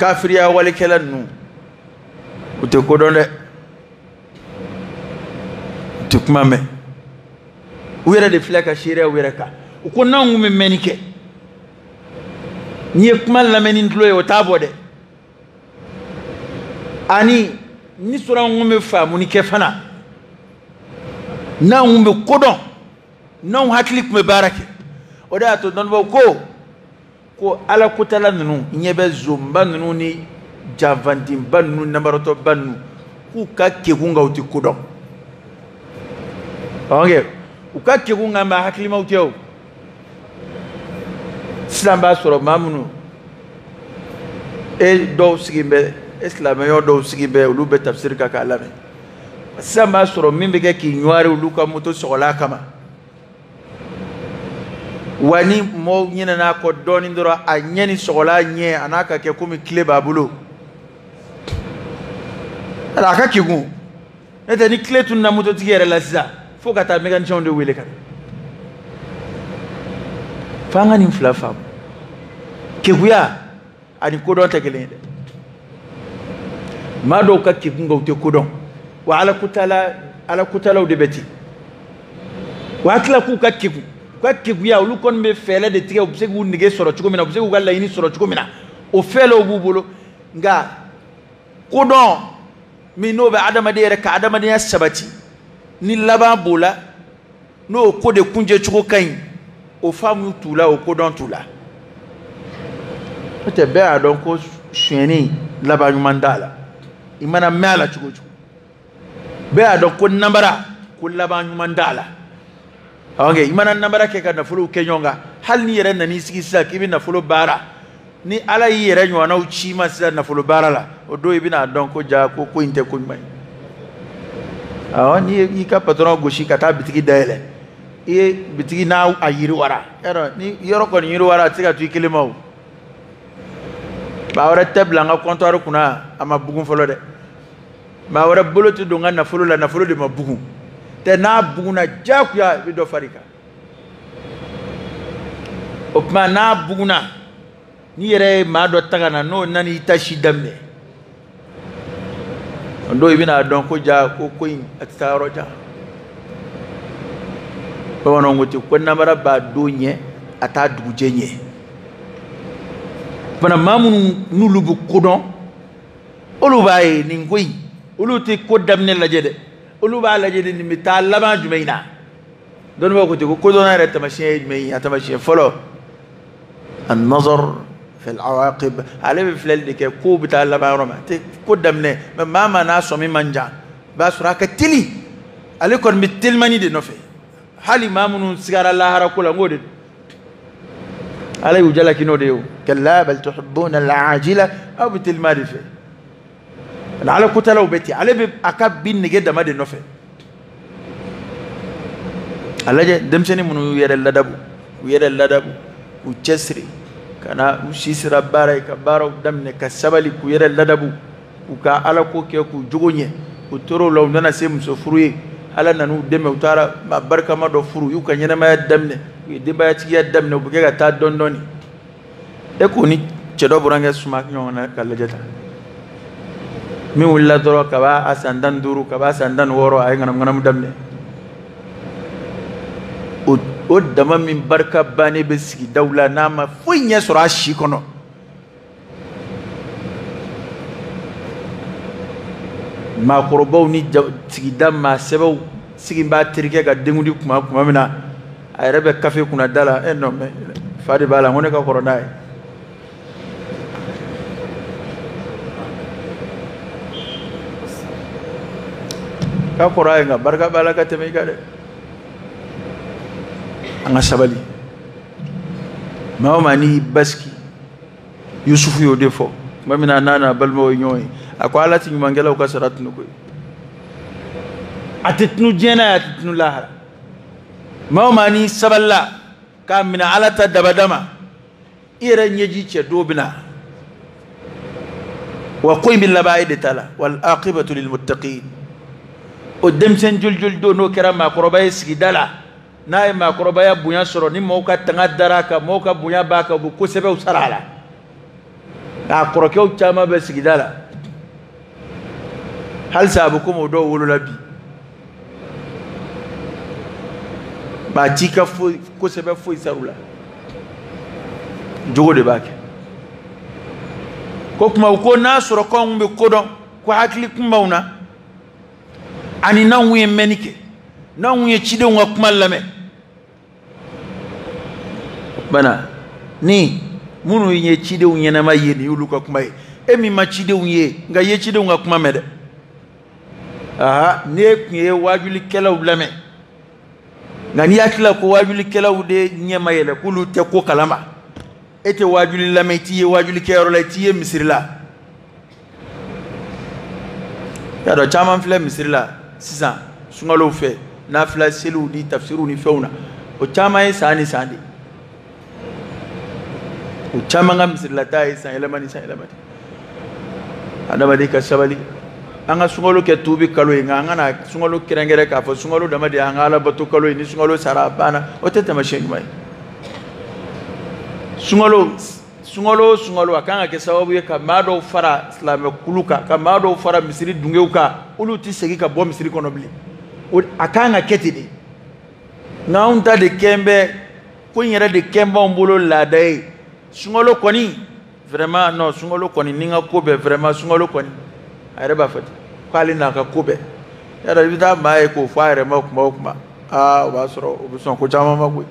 كافريا ولكلنو وتقولون تكمامه ويرا دفلك شيرا ويركا وكنا من منك نيكمل لمن نتلوي وتابود أني نسورا ومفا منيكفنا ناوم بقدم ناوم هكلك مبارك وده تدنبو ko ala kutala nunu nyebe zomba nunu ni javandim banu namaroto banu ku ka kegunga uti kodon onge uka kegunga ma haklima utio islam ba soro mamunu e do sigimbe islam yo do sigimbe ulu be tafsir ka kalame islam ba soro mimbe ke ki nyare ulu ka muto sola kama wani mo nyina na ko doni ndoro a nyeni sogola nye anaka ke kumi kile babulo ala ka kigu ete ni kile tun na muto tigere la sisa fo kata megan chonde wele kan fanga ni flafa kiguya ani ko don tekele de mado ka kigu ngawte ko don wa ala kutala de beti wa atla ku ka kigu kwa kiguya ulu kon be fele de tige obse gu nige soro chuko mina obse gu galla ini soro chuko mina o fele o bubulo nga kodon mino be adama de reka adama de sabati ni laba bola no ko de kunje chuko kan o famu tula o kodon tula ote be adon ko sheni laba nyumandala imana mala chuko chuko be adon ko nambara ko laba nyumandala okay imana nambara ke ka nafulu kenyonga hal ni yere nani sigi sa kibi nafulu bara ni ala yere nyona uchi ma sa nafulu bara la odo ibina don ko ja ko inte ko mai ni ika patron goshi kata bitigi dele bitigi na ayiri wara ero ni yoro ko ni yiri wara tiga tu kilima o ba wara tabla nga comptoir kuna ama bugun folo de ba wara bolotu do nga nafulu la nafulu de mabugun te na buguna jakuya bido farika opma na buguna ni yere ma do tagana no nani tashi damne ndo ibina don ko ja ko koyin ataro ja wono ngoti ko namara ba donye ata dugujenye bana mamun nulubu kodon olu baye ni ngoyi olu te ko damne la jede olu ba la jede ni mita laba jumeina don ba ko te ko don ara tamashi jumeina tamashi folo النظر في العواقب على بفلل ديك كو بتاع لبا رما تي قدامنا ما ناس من منجا بس راك تلي عليكم متل ماني دي نوفي حالي ما من سيجار الله هراكل غود علي وجلا كينو ديو كلا بل تحبون العاجله او بتل ما دي في على كتلو بيتي علي اكاب بين نجد ما دي نوفي على دمسني من يرى اللدب وجسري kana usisira bara ka baro damne ka sabali ku yere ladabu ku ka ala ko ke ku jogonye ku toro law nana sem so furuye ala nanu deme utara ma barka ma do furu yu ka nyena ma damne ku de ba ci ya damne bu ga ta dondoni e ko ni ce do burange suma nyona kala jeta mi wala doro ka ba asandan duru ka ba sandan woro ay nganam damne o dama min barka bane be sigi dawla nama funya sura shi kono ma qurbaw ni sigi damma sebaw sigi ba tirike ga dengudi kuma mina ay rebe cafe kuna dala no me fadi bala ngone ka corona ka qur'an ga barka bala ka teme ga de anga sabali mama ni baski yusuf yo defo mamina nana balmo ñoy ako ala ti mangela ko sarat nu koy atetnu jena atetnu lahara mawmani saballa kamina ala ta dabadama ira nyeji ce dobina wa qoy bil labaid tala wal aqibatu lil muttaqin o dem sen juljul do no kerama ko robay sigidala nay ma ko robaya bunya soro ni mo ka tanga daraka mo ka bunya baka bu ko sebe usarala ka korokew chama be sigidala hal sabu ko mo do wulu labi ba tika fo ko sebe fo isarula jogo de bake ko kuma ko na soro ko ngbe kodon ko hakli kumauna ani nan wuye menike nan wuye cide wa kuma lame bana ni munu ye cide wuye na maye ni ulu ko kuma emi ma cide wuye nga ye cide wa kuma mede aha ne kuye wajuli kelaw lame ngani yakila ko wajuli kelaw de nyema yele kulu te ko kalama ete wajuli lame tiye wajuli kero la tiye misirla ya do chama fle misirla sisan sungalo fe na fla selu di tafsiru ni feuna o chama e sani sandi o chama ngam misirla tay san elemani adama de ka sabali anga sungalo ke tubi kalo nga na sungalo kirangere ka fo sungalo dama de anga ala batu kalo ni sungalo sarabana o tete mashen mai sungalo akanga ke sababu ye ka mado fara islam kuluka ka mado fara misiri dungeuka ulu ti segi ka bo misiri kono bli akanga ketide na unta de kembe ko nyere de kemba mbolo ladai sungalo koni vraiment non sungalo koni ninga kobe vraiment sungalo koni ayre ba fati kwali na ka kobe yara bida mai ko fare makuma wa soro obuson ko jama magwe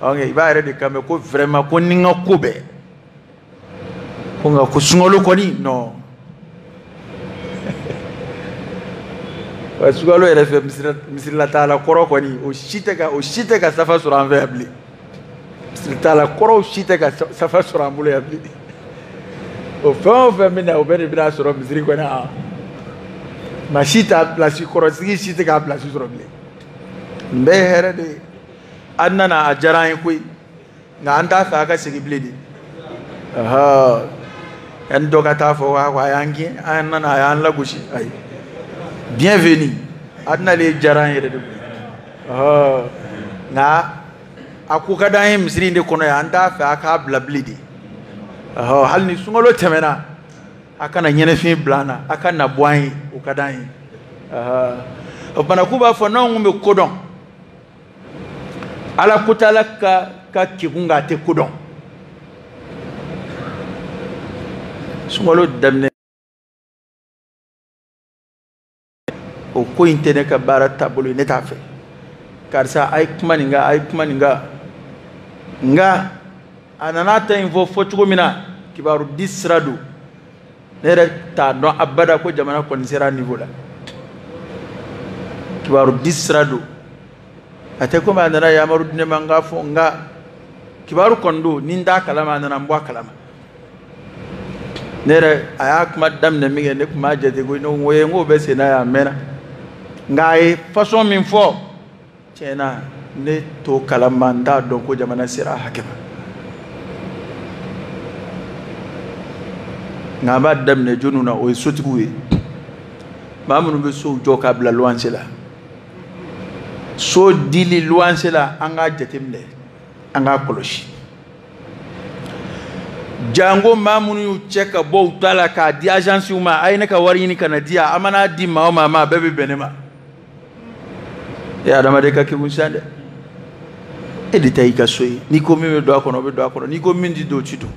onge ibaare de kame ko vraiment ko ninga kobe ko nga ko sungalo koni no wa sungalo ele fe misila taala koro koni o shite ka safa sur en verble misila taala koro shite ka safa sur en bulu yabli o fa mina o bere bira sur misiri kona ma shita place koro sigi shite ka place sur bli mbe here de annana ajaran koy nga anda fa ka sigi bledi aha en doga ta fo wa yangi annana yan la gushi ay bienvenue adna le jaran yede de aha nga akuka dan misri de kono ya anda fa ka bla bledi aha hal ni sungalo temena akana nyene fi blana akana boy o kadan aha obana kuba fo non ngumbe kodon ala kutala ka kigunga te kudon sungalo damne o ko intene ka barata bulu ne tafe karsa ay kumaninga nga ananata info fotugo mina kibaru disradu nere ta no abada ko jamana ko nisera niveau la kibaru disradu ate ko ma nana yamaru dine manga fo nga kibaru kondo ninda kalama nana mbwa kalama nere aya kuma damne mi ne kuma jete go no woye ngo be se na ya mena ngai façon min fo cena ne to kalama nda don ko jamana sira hakema ngaba damne jonuna o sotiguwe mamunu be so joka bla loansela so dili loansela anga jetemle anga koloshi jango mamunu cheka bo utala ka di agence uma ayne ka warini kana dia amana di mama bebe benema ya dama de ka kibunsande edita ika soyi ni ko mi do akono be do akono ni ko mindi do chito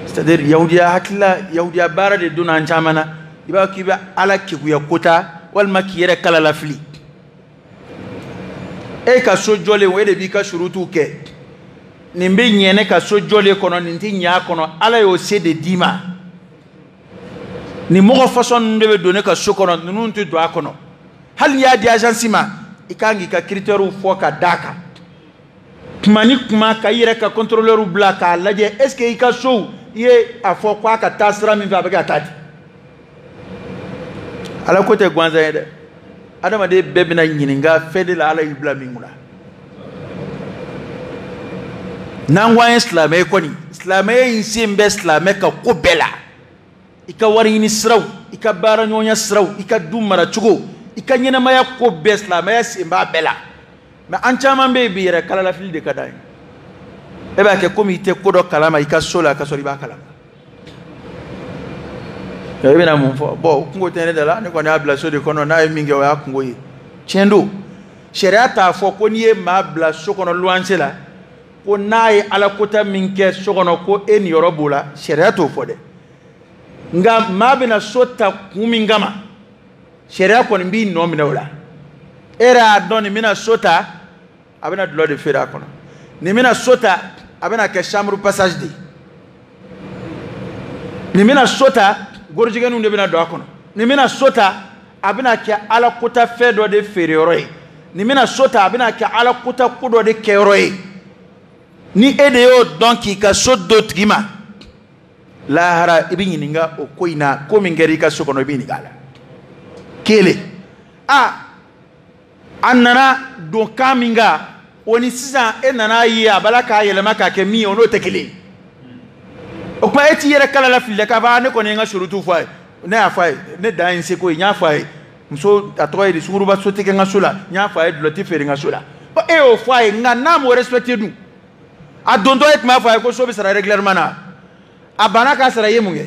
c'est-à-dire yahudiya hakila yahudiya bara de duna chamana iba kiba ala kikuya kota wal makiyere kala la fli e ka so jole wede bi ka shurutu ke nimbe nyene ka so jole kono ninti nya kono ala yo sede dima ni mo façon ndebe donner ka so kono nunu nti do akono hal ya di agence ma ikangi ka critère fo ka daka mani kuma ka yire ka contrôleur blaka laje est-ce que ika so ye a fɔ ko a ka taa sira min fɛ a bɛ ka taa di ala ko tɛ gansan ye dɛ adamaden bɛɛ bɛna ɲininka fɛn de la ala y'i bila min kunna n'an ko an ye silamɛ kɔni silamɛya in sen bɛ silamɛ ka ko bɛɛ la i ka wari ɲini siraw i ka baara ɲɔgɔnya siraw i ka du mara cogo i ka ɲɛnamaya ko bɛɛ silamɛya sen b'a bɛɛ la mais an caman bɛ yen bi yɛrɛ kalalafili de ka d'an ye e b'a kɛ komi i tɛ ko dɔ kalama i ka so la ka sɔrɔ i b'a kalama i bɛna mun fɔ bon kungo tɛ ne da la ne kɔni y'a bila so de kɔnɔ n'a ye min kɛ o y'a kungo ye tiɲɛ don sariya t'a fɔ ko n'i ye maa bila so kɔnɔ luwanse la ko n'a ye alakota min kɛ so kɔnɔ ko e niyɔrɔ b'o la sariya t'o fɔ dɛ nka maa bɛna so ta kun min kama sariya kɔni b'i nɔ minɛ o la e yɛrɛ y'a dɔn nin bɛna so ta a bɛna dulɔ de feere a kɔnɔ nin bɛna so ta a bɛna kɛ chambre passage de nin bɛna so ta gorojigɛninw de bɛna don a kɔnɔ nin bɛna so ta a bɛna kɛ alakota fɛn dɔ de feereyɔrɔ ye nin bɛna so ta a bɛna kɛ alakota ko dɔ de kɛyɔrɔ ye ni e de y'o dɔn k'i ka so do tigi ma lahara i bɛ ɲininka o ko in na ko min kɛra i ka so kɔnɔ i bɛ ɲininka a la kelen a nana don kan min kan o ni sisan e nana ye a bala k'a yɛlɛma k'a kɛ min ye o n'o tɛ kelen o kuma e t'i yɛrɛ kala la fili la k'a fɔ ne kɔni ye n ka surutu fɔ a ye ne y'a fɔ a ye ne dan ye n seko ye n y'a fɔ a ye muso a tɔgɔ ye di sunguruba so tɛ kɛ n ka so la n y'a fɔ a ye dulɔti feere n ka so la e y'o fɔ a ye nka n'a m'o respecté dun a dontɔ e tun b'a fɔ a ye ko so bɛ sara régulièrement na a banna k'a sara i ye mun kɛ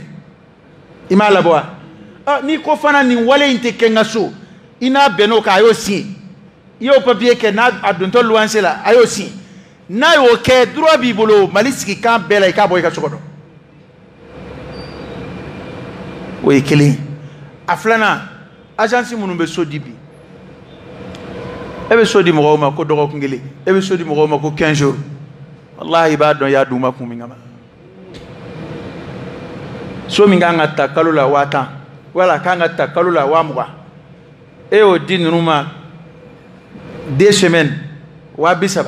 i m'a labɔ wa n'i ko fana nin wale in tɛ kɛ n ka so i n'a bɛnn'o kan a y'o signé i y'o papier kɛ n'a a dontɔ luwanse la a y'o signé n'a y'o kɛ droit b'i bolo Mali sigikan bɛɛ la i k'a bɔ i ka so kɔnɔ o ye kelen a filanan agence minnu bɛ so di bi e bɛ so di mɔgɔw ma ko dɔgɔkun kelen e bɛ so di mɔgɔw ma ko 15 jours wallahi i b'a dɔn i y'a d'u ma kun min kama so min kan ka ta kalo la 10,000 wala kan ka ta kalo la 20,000 e y'o di ninnu ma 2 semaines 30,000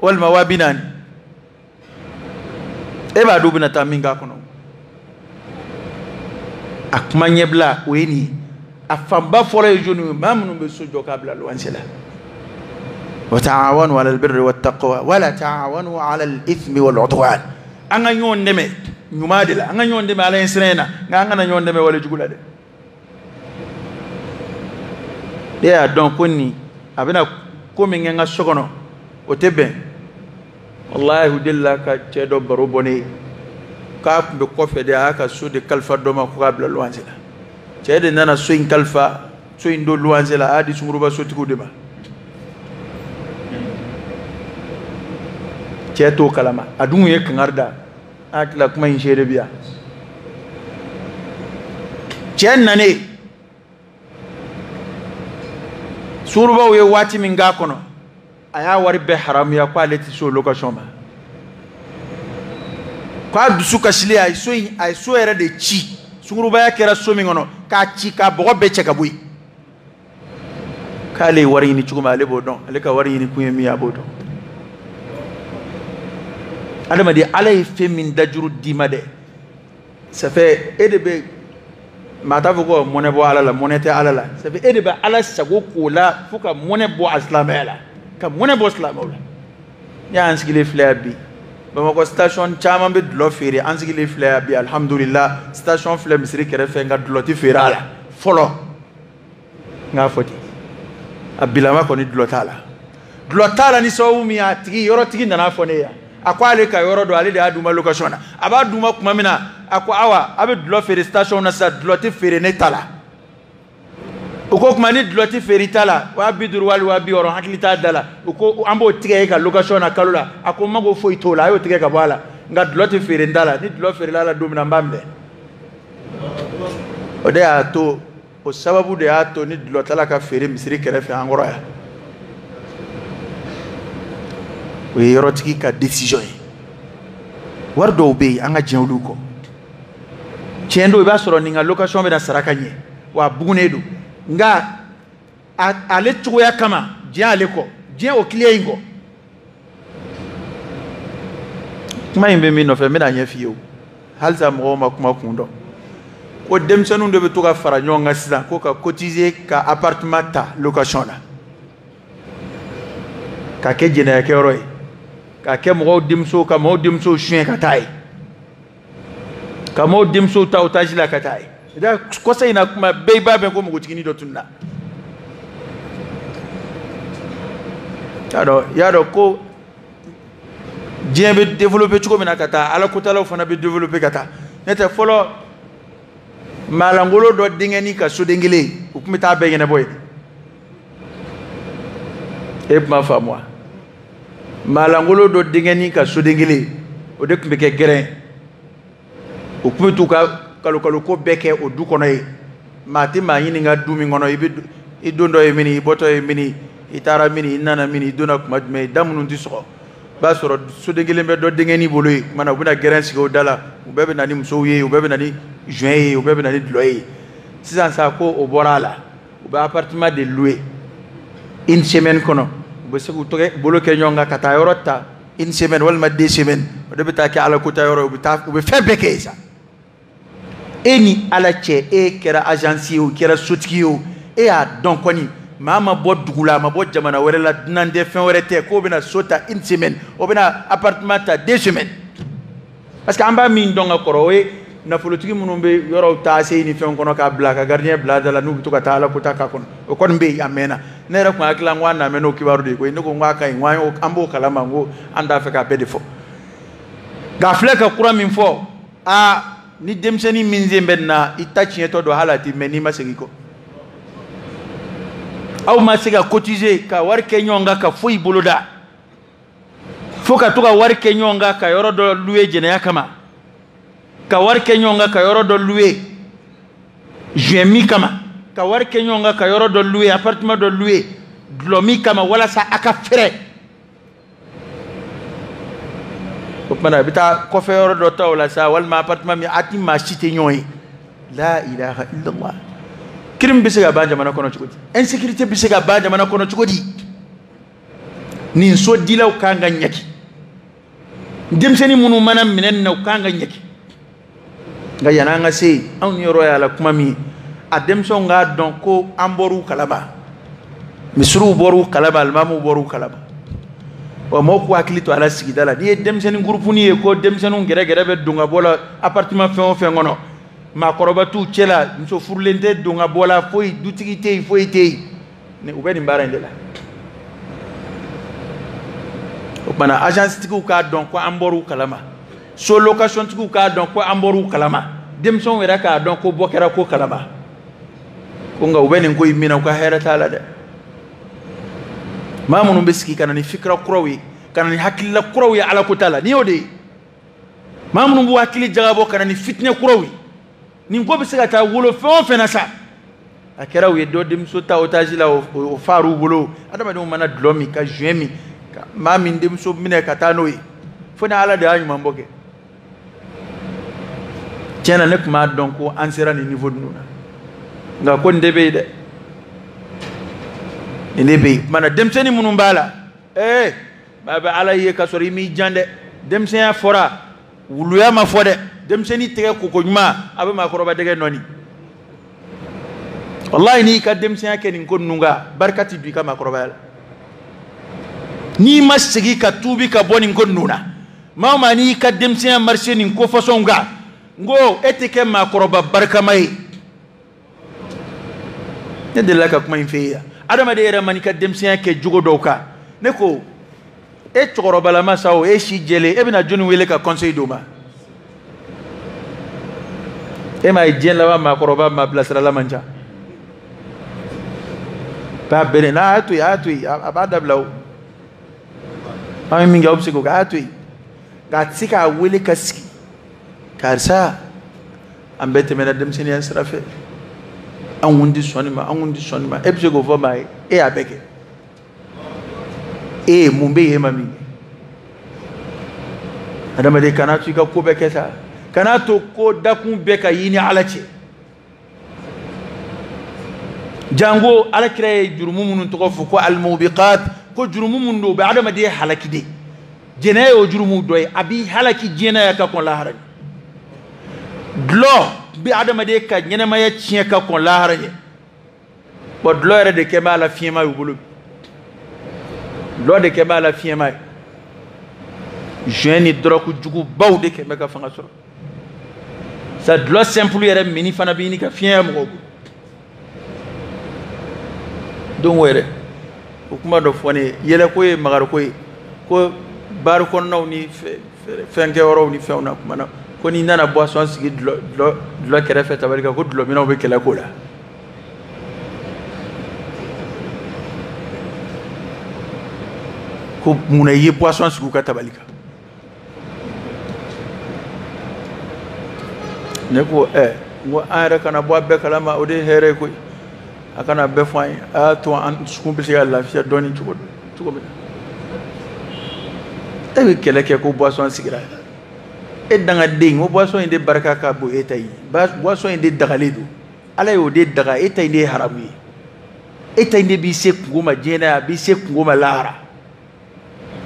walima 40,000 e b'a dɔn u bɛna taa min k'a kɔnɔ a kuma ɲɛbila o ye nin ye a fanba fɔlɔ ye jɔnni ye maa minnu bɛ so jɔ k'a bila luwanse la wa ta'awanu 'ala al-birri wat-taqwa wa la ta'awanu 'ala al-ithmi wal-'udwan an ka ɲɔgɔn dɛmɛ ɲuman de la an ka ɲɔgɔn dɛmɛ ala ɲɛ siran in na nka an kana ɲɔgɔn dɛmɛ wale jugu la dɛ e y'a dɔn ko nin a bɛna ko min kɛ n ka so kɔnɔ o tɛ bɛn wallahi u delila ka cɛ dɔ baro bɔ ne ye k'a tun bɛ kɔfɛ de a y'a ka so de kalifa dɔ ma ko k'a bila luwanse la cɛ de nana so in kalifa so in don luwanse la a y'a di sunguruba sotigiw de ma cɛ t'o kalama a dun ye kankari da a hakili kuma in seere bi yan cɛ nanen sungurubaw ye waati min k'a kɔnɔ a y'a wari bɛɛ haramuya ko ale tɛ se o location ma k'a dusu kasilen a ye so yɛrɛ de ci sungurubaya kɛra so min kɔnɔ k'a ci k'a bɔgɔ bɛɛ cɛ ka bɔ yen k'ale ye wari ɲini cogo min ale b'o dɔn ale ka wari ɲini kun ye min ye a b'o dɔn adamaden ala ye fɛn min dajuru d'i ma dɛ ça fait e de bɛ maa t'a fɔ ko mɔnɛ bɔ ala la mɔnɛ tɛ ala la ça fait e de bɛ ala sago k'o la fo ka mɔnɛ bɔ a silamɛya la ka mɔnɛ bɔ silamɛw la n y'an sigilen filɛ yan bi Bamakɔ station caman bɛ dulɔ feere an sigilen filɛ yan bi alhamdulillah station filɛ misiri kɛrɛfɛ nka dulɔ tɛ feere a la fɔlɔ n k'a fɔ ten a bilama kɔni dulɔ t'a la dulɔ t'a la ni sababu min y'a tigi yɔrɔtigi nana fɔ ne ye a ko ale ka yɔrɔ dɔn ale de y'a d'u ma location na a b'a d'u ma tuma min na a ko awa a bɛ dulɔ feere station na sisan dulɔ tɛ feere ne ta la o ko tuma ni dulɔ tɛ feere ta la 50 wali 60 hakili t'a da la o ko an b'o tigɛ e ka location na kalo la a ko n mago foyi t'o la a y'o tigɛ ka bɔ a la nka dulɔ tɛ feere n ta la ni dulɔ feerela a la don min na n b'a minɛ o de y'a to o sababu de y'a to ni dulɔ tala ka feere misiri kɛrɛfɛ an kɔrɔ yan o ye yɔrɔtigi ka décision ye wari dɔw bɛ yen an ka diɲɛ olu kɔ tiɲɛ don i b'a sɔrɔ nin ka location bɛna sara ka ɲɛ wa a bugunen don nka ale cogoya kama diɲɛ ale kɔ diɲɛ o client in kɔ kuma in bɛ min nɔfɛ n bɛna ɲɛ f'i ye o halsa mo ma kuma kundo ko demsenu de be to ka fara nyonga sisan ko ka cotiser ka appartement ta location la ka ke jina ke roy ka ke mo dimso ka mo dimso chien ka tay ka mo dimso ta otage la ka tay da ko sai na kuma be ba be ko mo gutini do tunna yado ko Dieu be développer tuko mina kata ala ko tala fana be développer kata nete folo malangolo do dingeni ka sodengele ko kumita be ngene boy e ma fa moi malangolo do dingeni ka sodengele o de kumbe ke grain o kumitu ka kalo ko beke o du kono e mati ma yini nga du mi ngono ibe idondo e mini boto e mini itara mini inana mini dona kuma me damunu ndiso ba soro sodengele be do dingeni boloy mana buna grain sigo dala o bebe nani msoye o bebe nani juin o bebe nani loyer sisan sa ko o borala o ba appartement de louer une semaine kono be se ko toge bolo ke nyonga kata yorota une semaine wala 2 semaines o de beta ke ala ko ta yoro o be febe ke ça eni ala che e kera agence o kera sotiki o e a donc koni mama bo dugula ma bo jamana wala la nande fin werete ko bena sota une semaine o bena appartement ta 2 semaines parce que amba min donga korowe na politiki munumbe yoro ta sey ni fen kono ka bla ka gardien bla dala nu to ka tala ko ta ka kono o kon be amena nera ko akla ngwana meno kibaru de ko ni ko ngaka ngwa o ambo kala mango anda fe ka be defo ga fleka kura min fo a ni demseni min zembenna itachi to do halati meni masegiko aw ma sega cotiser ka war kenyonga ka foi boloda foka to ka war kenyonga ka yoro do louer jene yakama ka war kenyonga ka yoro do louer juemi kama ka war kenyonga ka yoro do louer appartement do louer glomi kama wala sa aka fere opana bita ko fe yoro do tawla sa wal ma appartement mi ati ma cité nyoy la ilaha illallah kirim bisiga banja mana kono chugodi insécurité bisiga banja mana kono chugodi ni so dilaw kanga nyaki demseni munu manam minen naw kanga nyaki nga yana nga se an yoro ya la kuma mi ademso nga don ko amboru kalaba misru boru kalaba almamu boru kalaba o mo ko akilito ala sigidala ni demseni groupe ni ko demsenu gere be dunga bola appartement fe ngono ma korobatu chela nso furlente dunga bola foi dutigite foi tei ne ubeni mbara ndela o bana agence tiku ka don ko amboru kalama so location tiku ka don ko amboru kalama demson wera ka don ko bokera ko kalama ko nga ubeni ko yimina ko hera tala de mamunu beski kana ni fikra kurawi kana ni hakilla kurawi ala ko tala ni ode mamunu bu hakili jagabo kana ni fitne kurawi ni ngo bisika ta wolo fe na sa akera we do dim so ta otaji la o faru wolo adama do mana dlomi ka juemi ka mami ndim so mine ka tanoi fona ala de anyu mamboke tiena nek ma donc ansera ni niveau nuna nga ko ndebe de ndebe mana demseni munumbala baba ala ye ka sori mi jande demsen ya fora wuluya ma fode demseni tege ko nyuma abe makoroba dege noni wallahi ni ka demsen yake ni ko nunga barkati bi ka makoroba ni masigi ka tubi ka boni ko nuna mama ni ka demsen marché ni ko fasonga ngo etike makoroba barka mai ne de la ka kuma infiya adama de era manika demsen yake jugo doka ne ko e tokoroba la masawo e shi jele e bina joni wele ka conseil doma e ma jen la ma koroba ma place la manja pa bene na atui abada blaw ami minga obsiko ga atui ga tsika wele kaski karsa ambete mena dem seni ansrafe an wundi sonima e bsiko vo mai e abeke e mumbe e mami adama de kanatu ka ko beketa kanato ko dakun beka yini alace jango ala kire jurumumun to ko ko al mubiqat ko jurumumun do be adama de halaki de jene o jurumu doy abi halaki jena ya ka ko la harani dulɔ bi adamaden ka ɲɛnɛmaya tiɲɛ ka kɔn lahara ɲɛ bon dulɔ yɛrɛ de kɛ b'a la fiɲɛma y'u bolo dulɔ de kɛ b'a la fiɲɛma ye joint ni dɔrɔku jugubaw de kɛ bɛ ka fanga sɔrɔ sa dulɔ simple yɛrɛ mini fana bɛ ɲini ka fiɲɛ mɔgɔw bolo don wɛrɛ o kuma dɔ fɔ ne ye yɛlɛko ye magariko ye ko baari kɔnɔnaw ni fɛnkɛyɔrɔw ni fɛnw na kuma na ko n'i nana boisson sigi dulɔ kɛrɛfɛ tabarika ko dulɔminɛw bɛ kɛlɛ ko la ko munna i ye boisson sigi u ka tabali kan ne ko n ko an yɛrɛ kana bɔ a bɛɛ kalama o de ye hɛrɛ ye koyi a kana bɛɛ fɔ an ye a y'a to an dusukun bɛ se ka lafiya dɔɔnin cogo min na e bɛ kɛlɛ kɛ ko boisson sigira e dangaden ko boisson in de barika ka bon e ta ye boisson in de dagalen don ala y'o de daga e ta in de ye haramu ye e ta in de b'i se kungo ma diɲɛ na a b'i se kungo ma lahara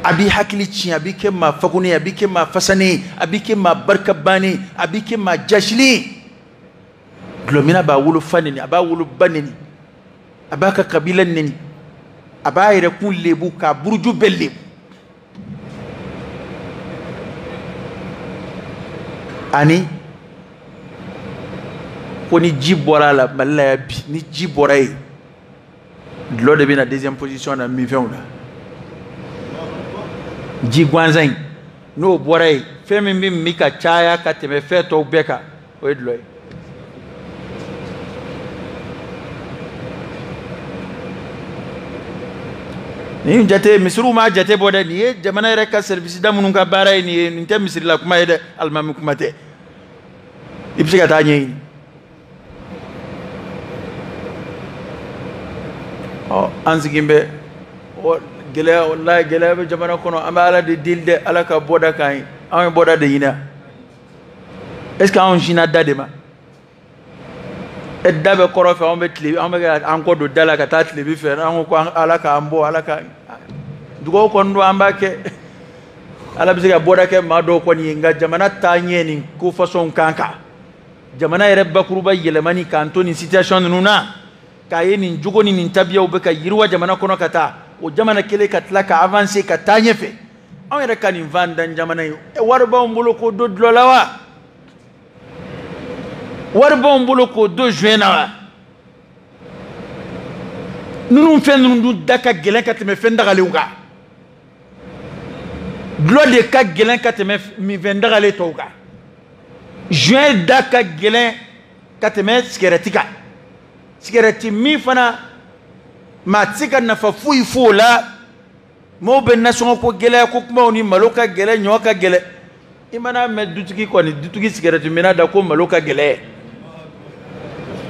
a b'i hakili tiɲɛ a b'i kɛ maa fakunnen a b'i kɛ maa fasanen a b'i kɛ maa barika bannen a b'i kɛ maa jasilen dulɔmina b'a wolo fa neni a b'a wolo ba neni a b'a ka kabila neni a b'a yɛrɛ kun lebu k'a buruju bɛɛ lebu ani ko ni ji bɔra a la Mali la yan bi ni ji bɔra yen dulɔ de bɛ na deuxième position na minfɛnw na ji gansan in n'o bɔra yen fɛn min bɛ min ka caya ka tɛmɛ fɛn tɔw bɛɛ kan o ye dulɔ ye nin jate misiriw m'a jate bɔ dɛ nin ye jamana yɛrɛ ka service da minnu ka baara ye nin ye nin tɛ misirila kuma ye dɛ alimami kuma tɛ i bɛ se ka taa ɲɛɲini an sigin bɛ gɛlɛya walahi gɛlɛya bɛ jamana kɔnɔ an bɛ ala de deli dɛ ala ka bɔda k'an ye anw ye bɔda de ɲini est ce que anw sinna da de ma e da bɛ kɔrɔ fɛ anw bɛ tile anw bɛ ka an kɔ don da la ka taa tilebi fɛ an ko ala k'an bɔ ala ka dugawu kɔni don an b'a kɛ ala bɛ se ka bɔda kɛ maa dɔw kɔni ye nka jamana taa ɲɛ nin ko fasɔnw kan kan jamana yɛrɛ bakuruba yɛlɛmani k'an to nin situation ninnu na k'a ye nin jogo ni nin tabiyaw bɛ ka yiriwa jamana kɔnɔ ka taa o jamana kelen ka tila ka avancer ka taa ɲɛfɛ anw yɛrɛ ka nin van dan jamana ye wari b'anw bolo k'o don dulɔ la wa wari b'anw bolo k'o don juin na wa ninnu fɛn ninnu dun da ka gɛlɛn ka tɛmɛ fɛn dagalenw kan dulɔ de ka gɛlɛn ka tɛmɛ minfɛn dagalen tɔw kan juin da ka gɛlɛn ka tɛmɛ sigɛrɛti kan sigɛrɛti min fana maa tɛ se ka nafa foyi f'o la maaw bɛ nasɔngɔ ko gɛlɛya ko kumaw ni malo ka gɛlɛ ɲɔ ka gɛlɛ i mana mɛn dutigi kɔni dutigi sigɛrɛti minna da ko malo ka gɛlɛ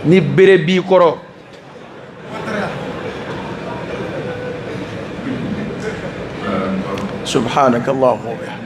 ni bere b'i kɔrɔ subhanaka Allahumma